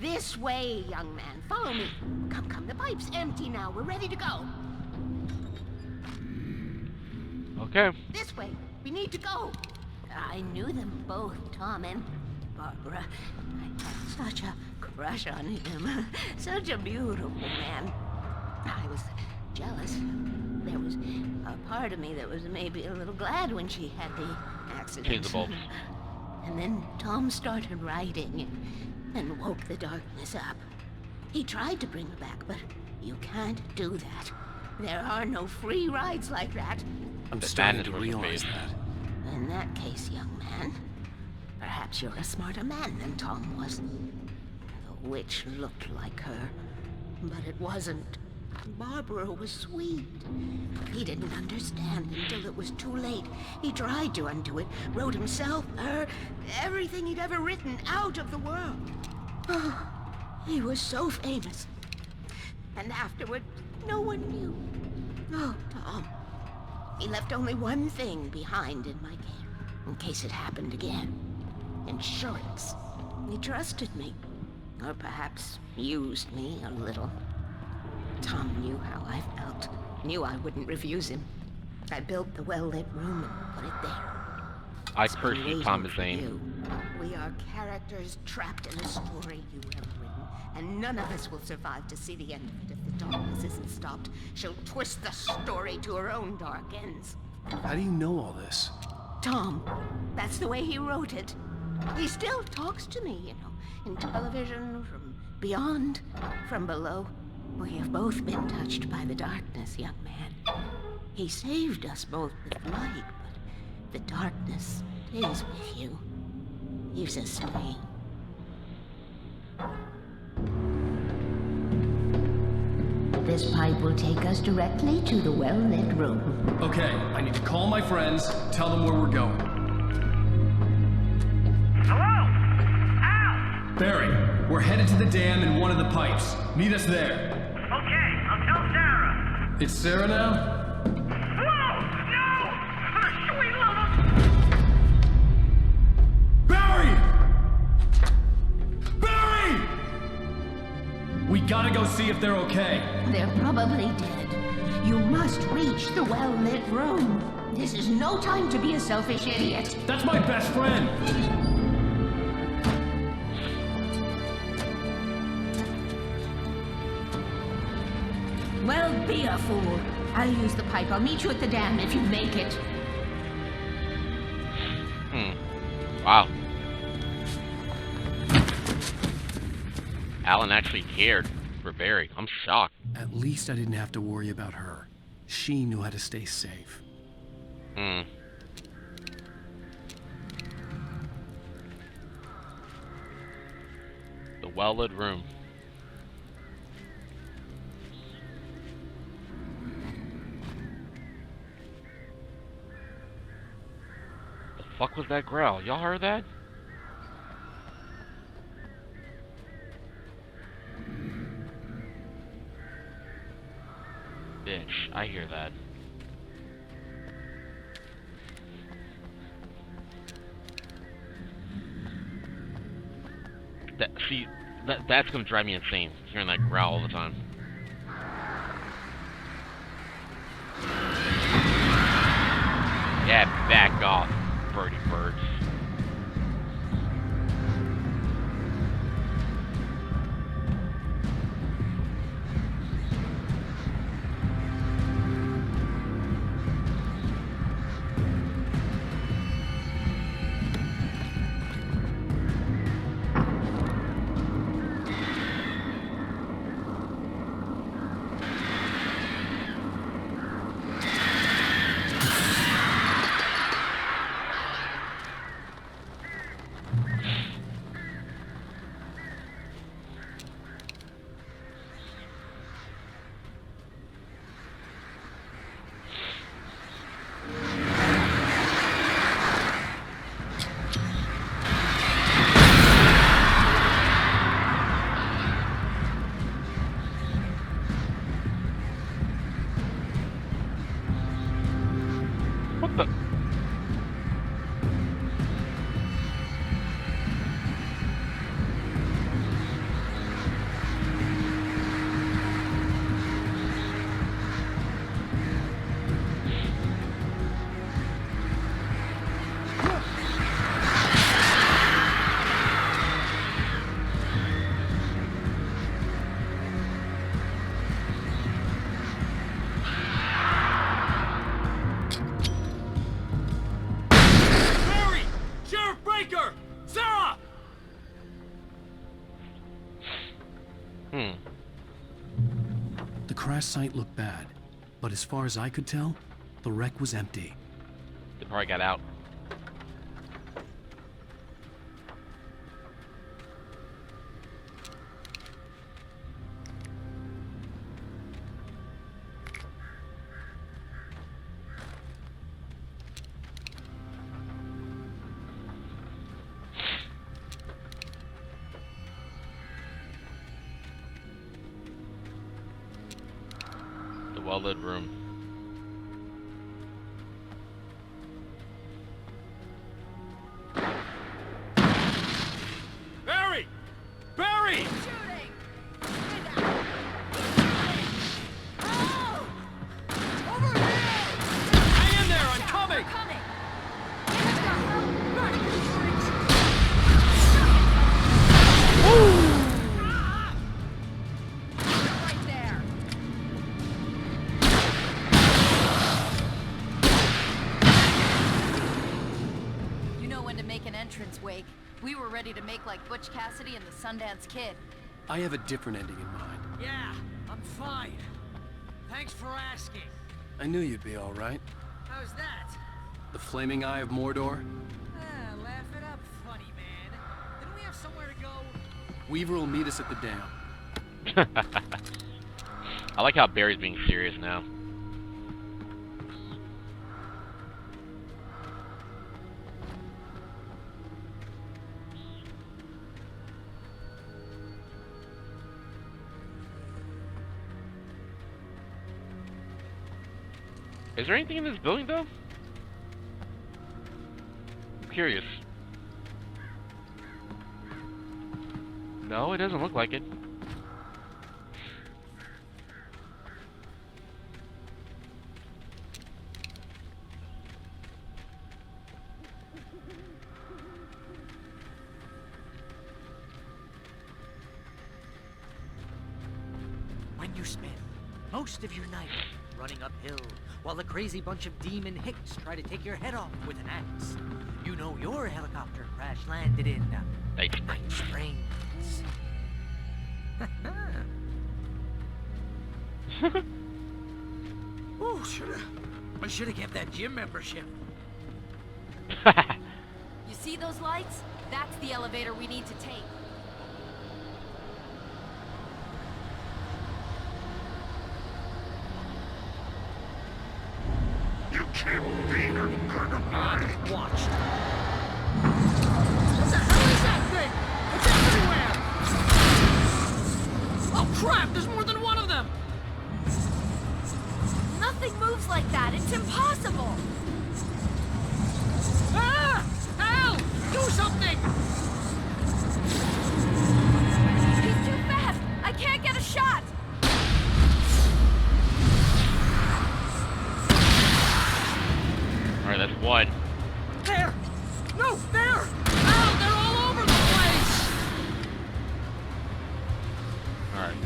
This way, young man. Follow me. Come, come. The pipe's empty now. We're ready to go. Okay. This way. We need to go. I knew them both, Tom and Barbara. I had such a crush on him. Such a beautiful man. I was jealous. There was a part of me that was maybe a little glad when she had the accident. Change the bulbs. And then Tom started writing and woke the darkness up. He tried to bring her back, but you can't do that. There are no free rides like that. I'm starting to realize that. In that case, young man, perhaps you're a smarter man than Tom was. The witch looked like her, but it wasn't. Barbara was sweet. He didn't understand until it was too late. He tried to undo it, wrote himself, her, everything he'd ever written out of the world. Oh, he was so famous. And afterward, no one knew. Oh, Tom. He left only one thing behind in my care, in case it happened again. Insurance. He trusted me. Or perhaps used me a little. Tom knew how I felt. Knew I wouldn't refuse him. I built the well-lit room and put it there. I curse you, Tom Zane. We are characters trapped in a story you have written, and none of us will survive to see the end of it if the darkness isn't stopped. She'll twist the story to her own dark ends. How do you know all this? Tom, that's the way he wrote it. He still talks to me, you know, in television, from beyond, from below. We have both been touched by the darkness, young man. He saved us both with light, but the darkness stays with you. Leaves a stain. This pipe will take us directly to the well-lit room. Okay, I need to call my friends, tell them where we're going. Hello? Al! Barry, we're headed to the dam in one of the pipes. Meet us there. Okay, I'll tell Sarah. It's Sarah now? Whoa! No! For the sweet love of... Barry! Barry! We gotta go see if they're okay. They're probably dead. You must reach the well-lit room. This is no time to be a selfish idiot. That's my best friend! Well, be a fool. I'll use the pipe. I'll meet you at the dam if you make it. Wow. Alan actually cared for Barry. I'm shocked. At least I didn't have to worry about her. She knew how to stay safe. Hmm. The well-lit room. The fuck was that growl? Y'all heard that? Bitch, I hear that. See, that's gonna drive me insane, hearing that growl all the time. Yeah, back off, birdie birds. What the? The crash site looked bad, but as far as I could tell, the wreck was empty. They probably got out. The well-lit room. Barry! Barry! Shooting! Hang in there, I'm coming! Coming! Right there! You know when to make an entrance, Wake. We were ready to make like Butch Cassidy and the Sundance Kid. I have a different ending in mind. Yeah, I'm fine. Thanks for asking. I knew you'd be all right. How's that? The flaming eye of Mordor? Laugh it up, funny man. Didn't we have somewhere to go? Weaver will meet us at the dam. I like how Barry's being serious now. Is there anything in this building, though? I'm curious. No, it doesn't look like it. When you spend most of your night running uphill while a crazy bunch of demon hicks try to take your head off with an axe, you know your helicopter crash landed in Night Night Springs. Oh, I should have kept that gym membership. You see those lights? That's the elevator we need to take. You can't be a good man. Watch. What the hell is that thing? It's everywhere! Oh crap, there's more than one of them! Nothing moves like that. It's impossible. Ah! Al! Do something! He's too fast. I can't get a shot. Alright, that's one. There! No, there! Al, they're all over the place! Alright.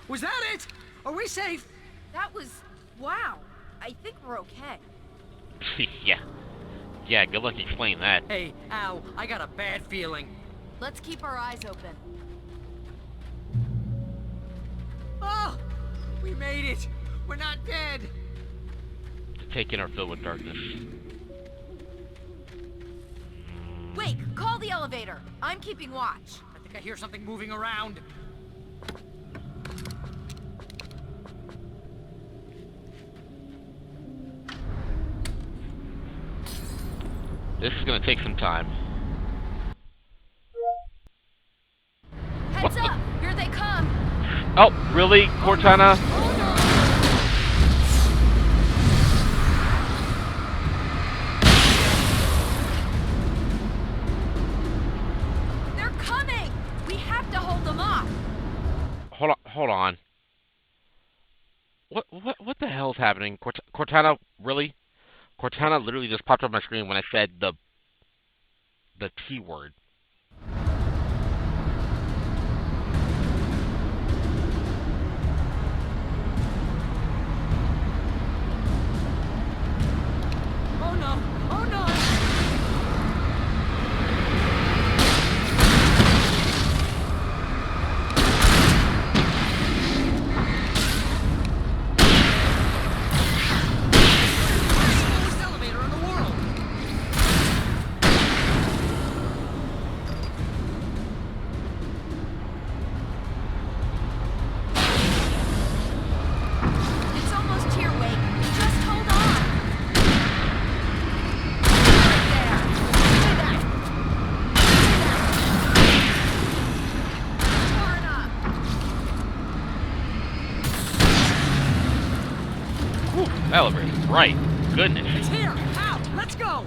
Was that it? Are we safe? That was... wow. I think we're okay. Yeah. Yeah, good luck explaining that. Hey, Al, I got a bad feeling. Let's keep our eyes open. Oh! We made it! We're not dead! Taken are filled with darkness. Wake, call the elevator. I'm keeping watch. I think I hear something moving around. This is gonna take some time. Heads up! Here they come! Oh, really, Cortana? They're coming! We have to hold them off! Hold on. What the hell is happening? Cortana, really? Cortana literally just popped up on my screen when I said the T word. Oh no! Oh no! Slowest elevator in the world! It's almost here, Wake. Just hold on! Right there! Far enough! Whew, elevator, right. Goodness. It's here! Al, let's go!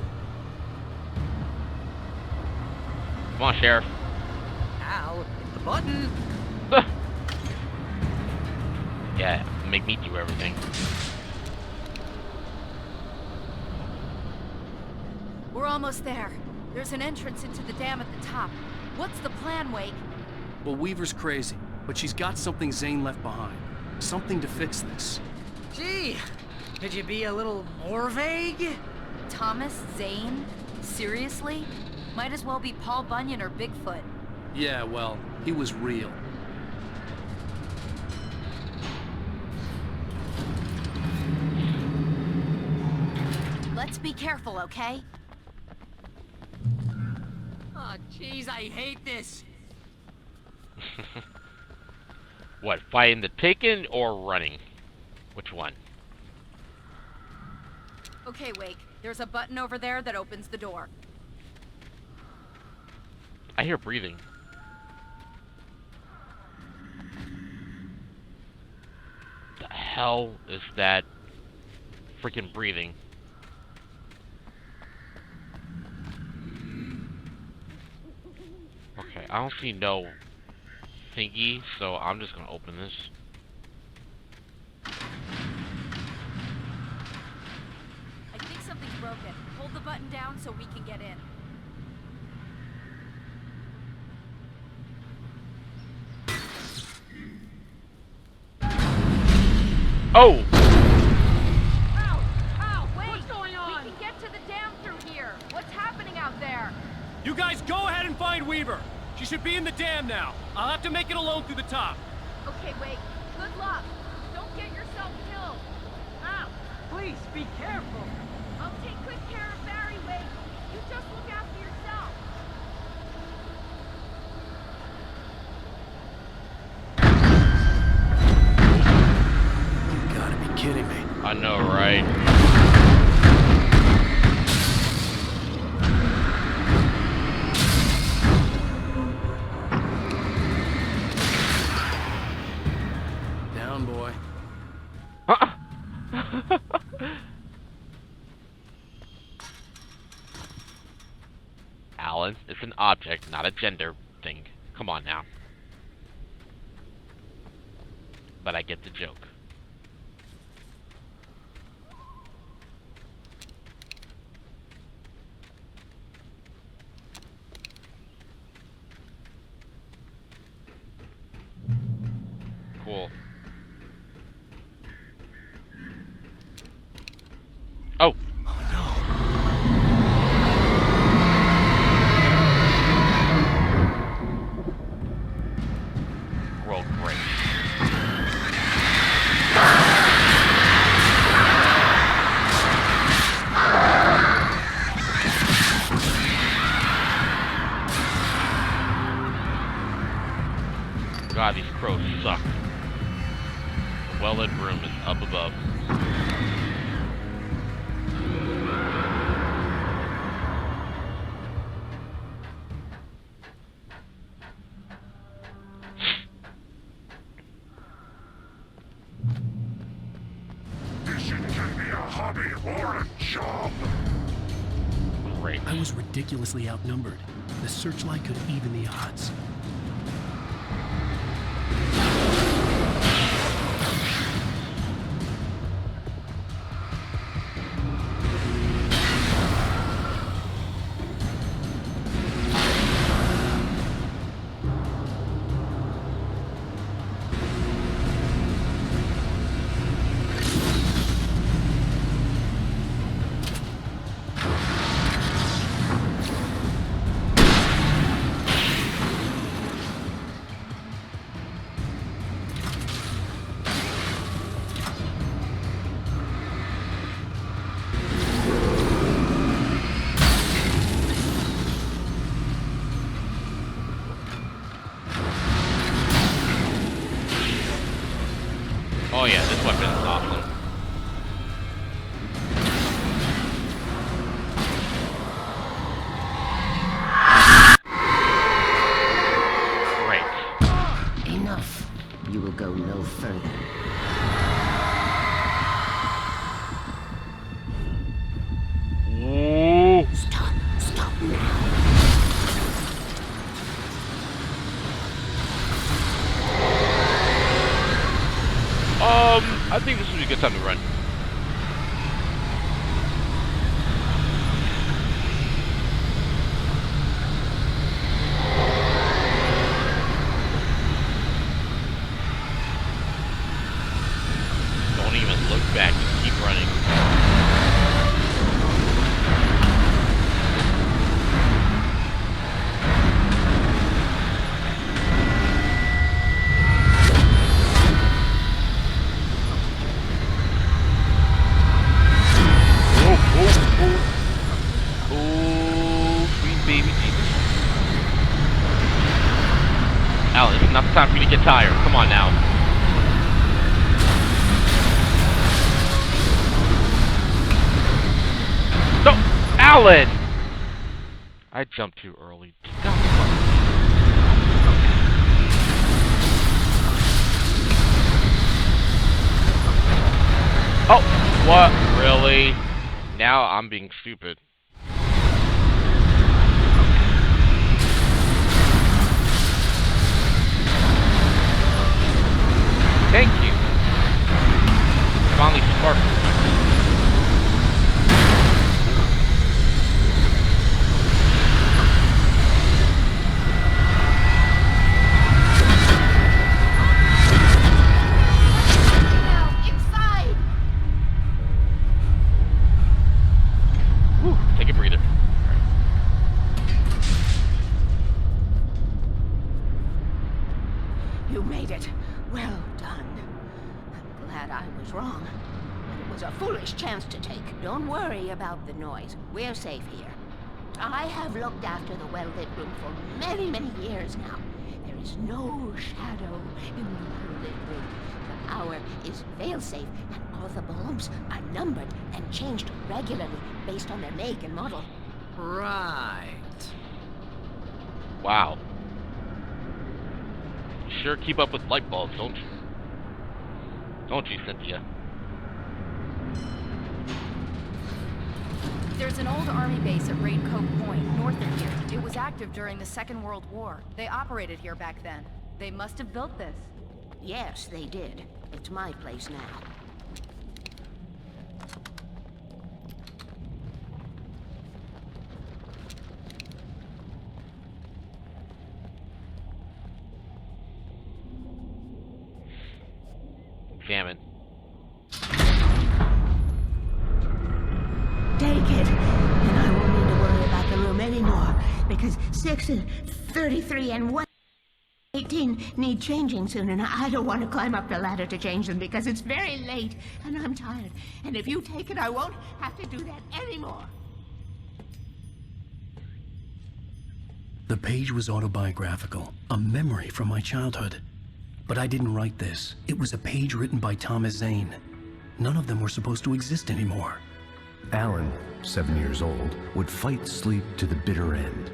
Come on, Sheriff. Al, hit the button! Yeah, make me do everything. We're almost there. There's an entrance into the dam at the top. What's the plan, Wake? Well, Weaver's crazy, but she's got something Zane left behind. Something to fix this. Gee, could you be a little more vague? Thomas Zane? Seriously? Might as well be Paul Bunyan or Bigfoot. Yeah, well, he was real. Let's be careful, okay? Oh, jeez, I hate this. What, fighting the Taken or running? Which one? Okay, Wake. There's a button over there that opens the door. I hear breathing. The hell is that freaking breathing? Okay, I don't see no thingy, so I'm just gonna open this. I think something's broken. Hold the button down so we can get in. Oh! Ow! Wait! What's going on? We can get to the dam through here. What's happening out there? You guys go ahead and find Weaver. She should be in the dam now. I'll have to make it alone through the top. Okay, wait. Good luck. Don't get yourself killed. Ow. Please, be careful. I'll take good care of Barry, Wade. You just look after yourself. You gotta be kidding me. I know, right? Down, boy. Alan, it's an object, not a gender thing. Come on now. But I get the joke. Cool. Oh! World great. God, these crows suck. The well-lit room is up above. This should give me a hobby or a job. Great. I was ridiculously outnumbered. The searchlight could even the odds. Oh yeah, this weapon is awesome. Great. Enough. You will go no further. Ooh. Stop now. I think this would be a good time to run. Don't even look back, just keep running. Alan, this is not the time for you to get tired. Come on now. No! Alan! I jumped too early. Oh! What? Really? Now I'm being stupid. Thank you. Finally sparked. Now, inside! Whew. You made it. Well done. I'm glad I was wrong. But it was a foolish chance to take. Don't worry about the noise. We're safe here. I have looked after the well-lit room for many, many years now. There is no shadow in the well-lit room. The power is fail-safe, and all the bulbs are numbered and changed regularly based on their make and model. Right. Wow. You sure keep up with light bulbs, don't you? Don't you, Cynthia? There's an old army base at Raincoat Point, north of here. It was active during the Second World War. They operated here back then. They must have built this. Yes, they did. It's my place now. Examine. Take it, and I won't need to worry about the room anymore, because 6 and 33 and 118 need changing soon, and I don't want to climb up the ladder to change them because it's very late, and I'm tired. And if you take it, I won't have to do that anymore. The page was autobiographical, a memory from my childhood. But I didn't write this. It was a page written by Thomas Zane. None of them were supposed to exist anymore. Alan, 7 years old, would fight sleep to the bitter end.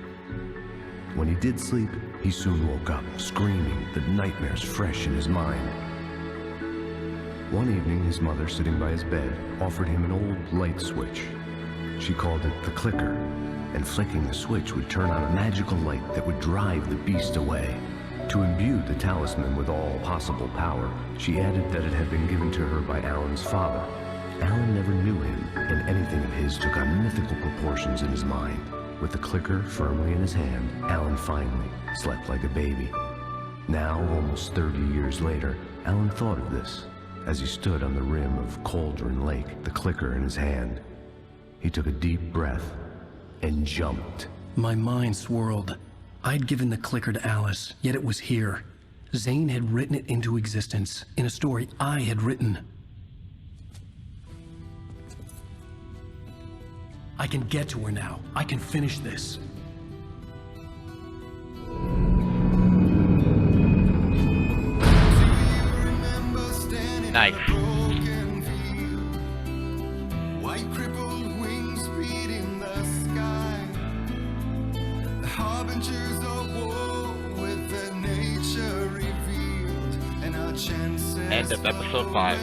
When he did sleep, he soon woke up, screaming, the nightmares fresh in his mind. One evening, his mother, sitting by his bed, offered him an old light switch. She called it the clicker, and flicking the switch would turn on a magical light that would drive the beast away. To imbue the talisman with all possible power, she added that it had been given to her by Alan's father. Alan never knew him, and anything of his took on mythical proportions in his mind. With the clicker firmly in his hand, Alan finally slept like a baby. Now, almost 30 years later, Alan thought of this as he stood on the rim of Cauldron Lake, the clicker in his hand. He took a deep breath and jumped. My mind swirled. I'd given the clicker to Alice, yet it was here. Zane had written it into existence, in a story I had written. I can get to her now. I can finish this. Nice. White crippled wings beating the sky. The harbingers of war with their nature revealed, and our chances. End of episode 5.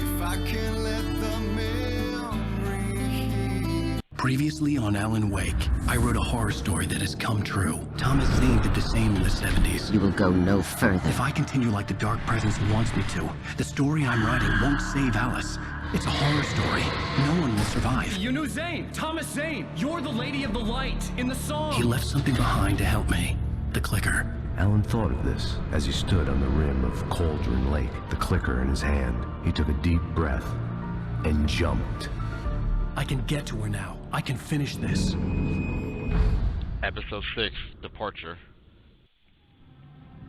If I can let the memory heal. Previously on Alan Wake, I wrote a horror story that has come true. Thomas Zane did the same in the 70s. You will go no further. If I continue like the Dark Presence wants me to, the story I'm writing won't save Alice. It's a horror story. No one will survive. You knew Zane! Thomas Zane! You're the Lady of the Light in the song! He left something behind to help me. The clicker. Alan thought of this as he stood on the rim of Cauldron Lake, the clicker in his hand. He took a deep breath and jumped. I can get to her now. I can finish this. Episode 6, Departure.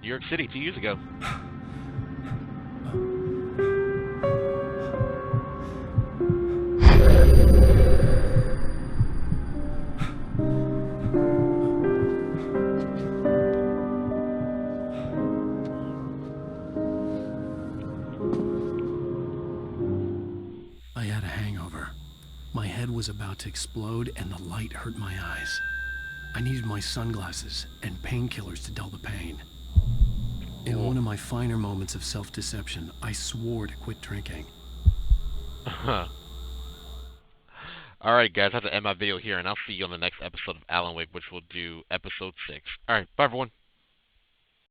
New York City 2 years ago. I had a hangover. My head was about to explode and the light hurt my eyes. I needed my sunglasses and painkillers to dull the pain. In one of my finer moments of self-deception, I swore to quit drinking. Alright guys, I have to end my video here, and I'll see you on the next episode of Alan Wake, which will do episode 6. Alright, bye everyone.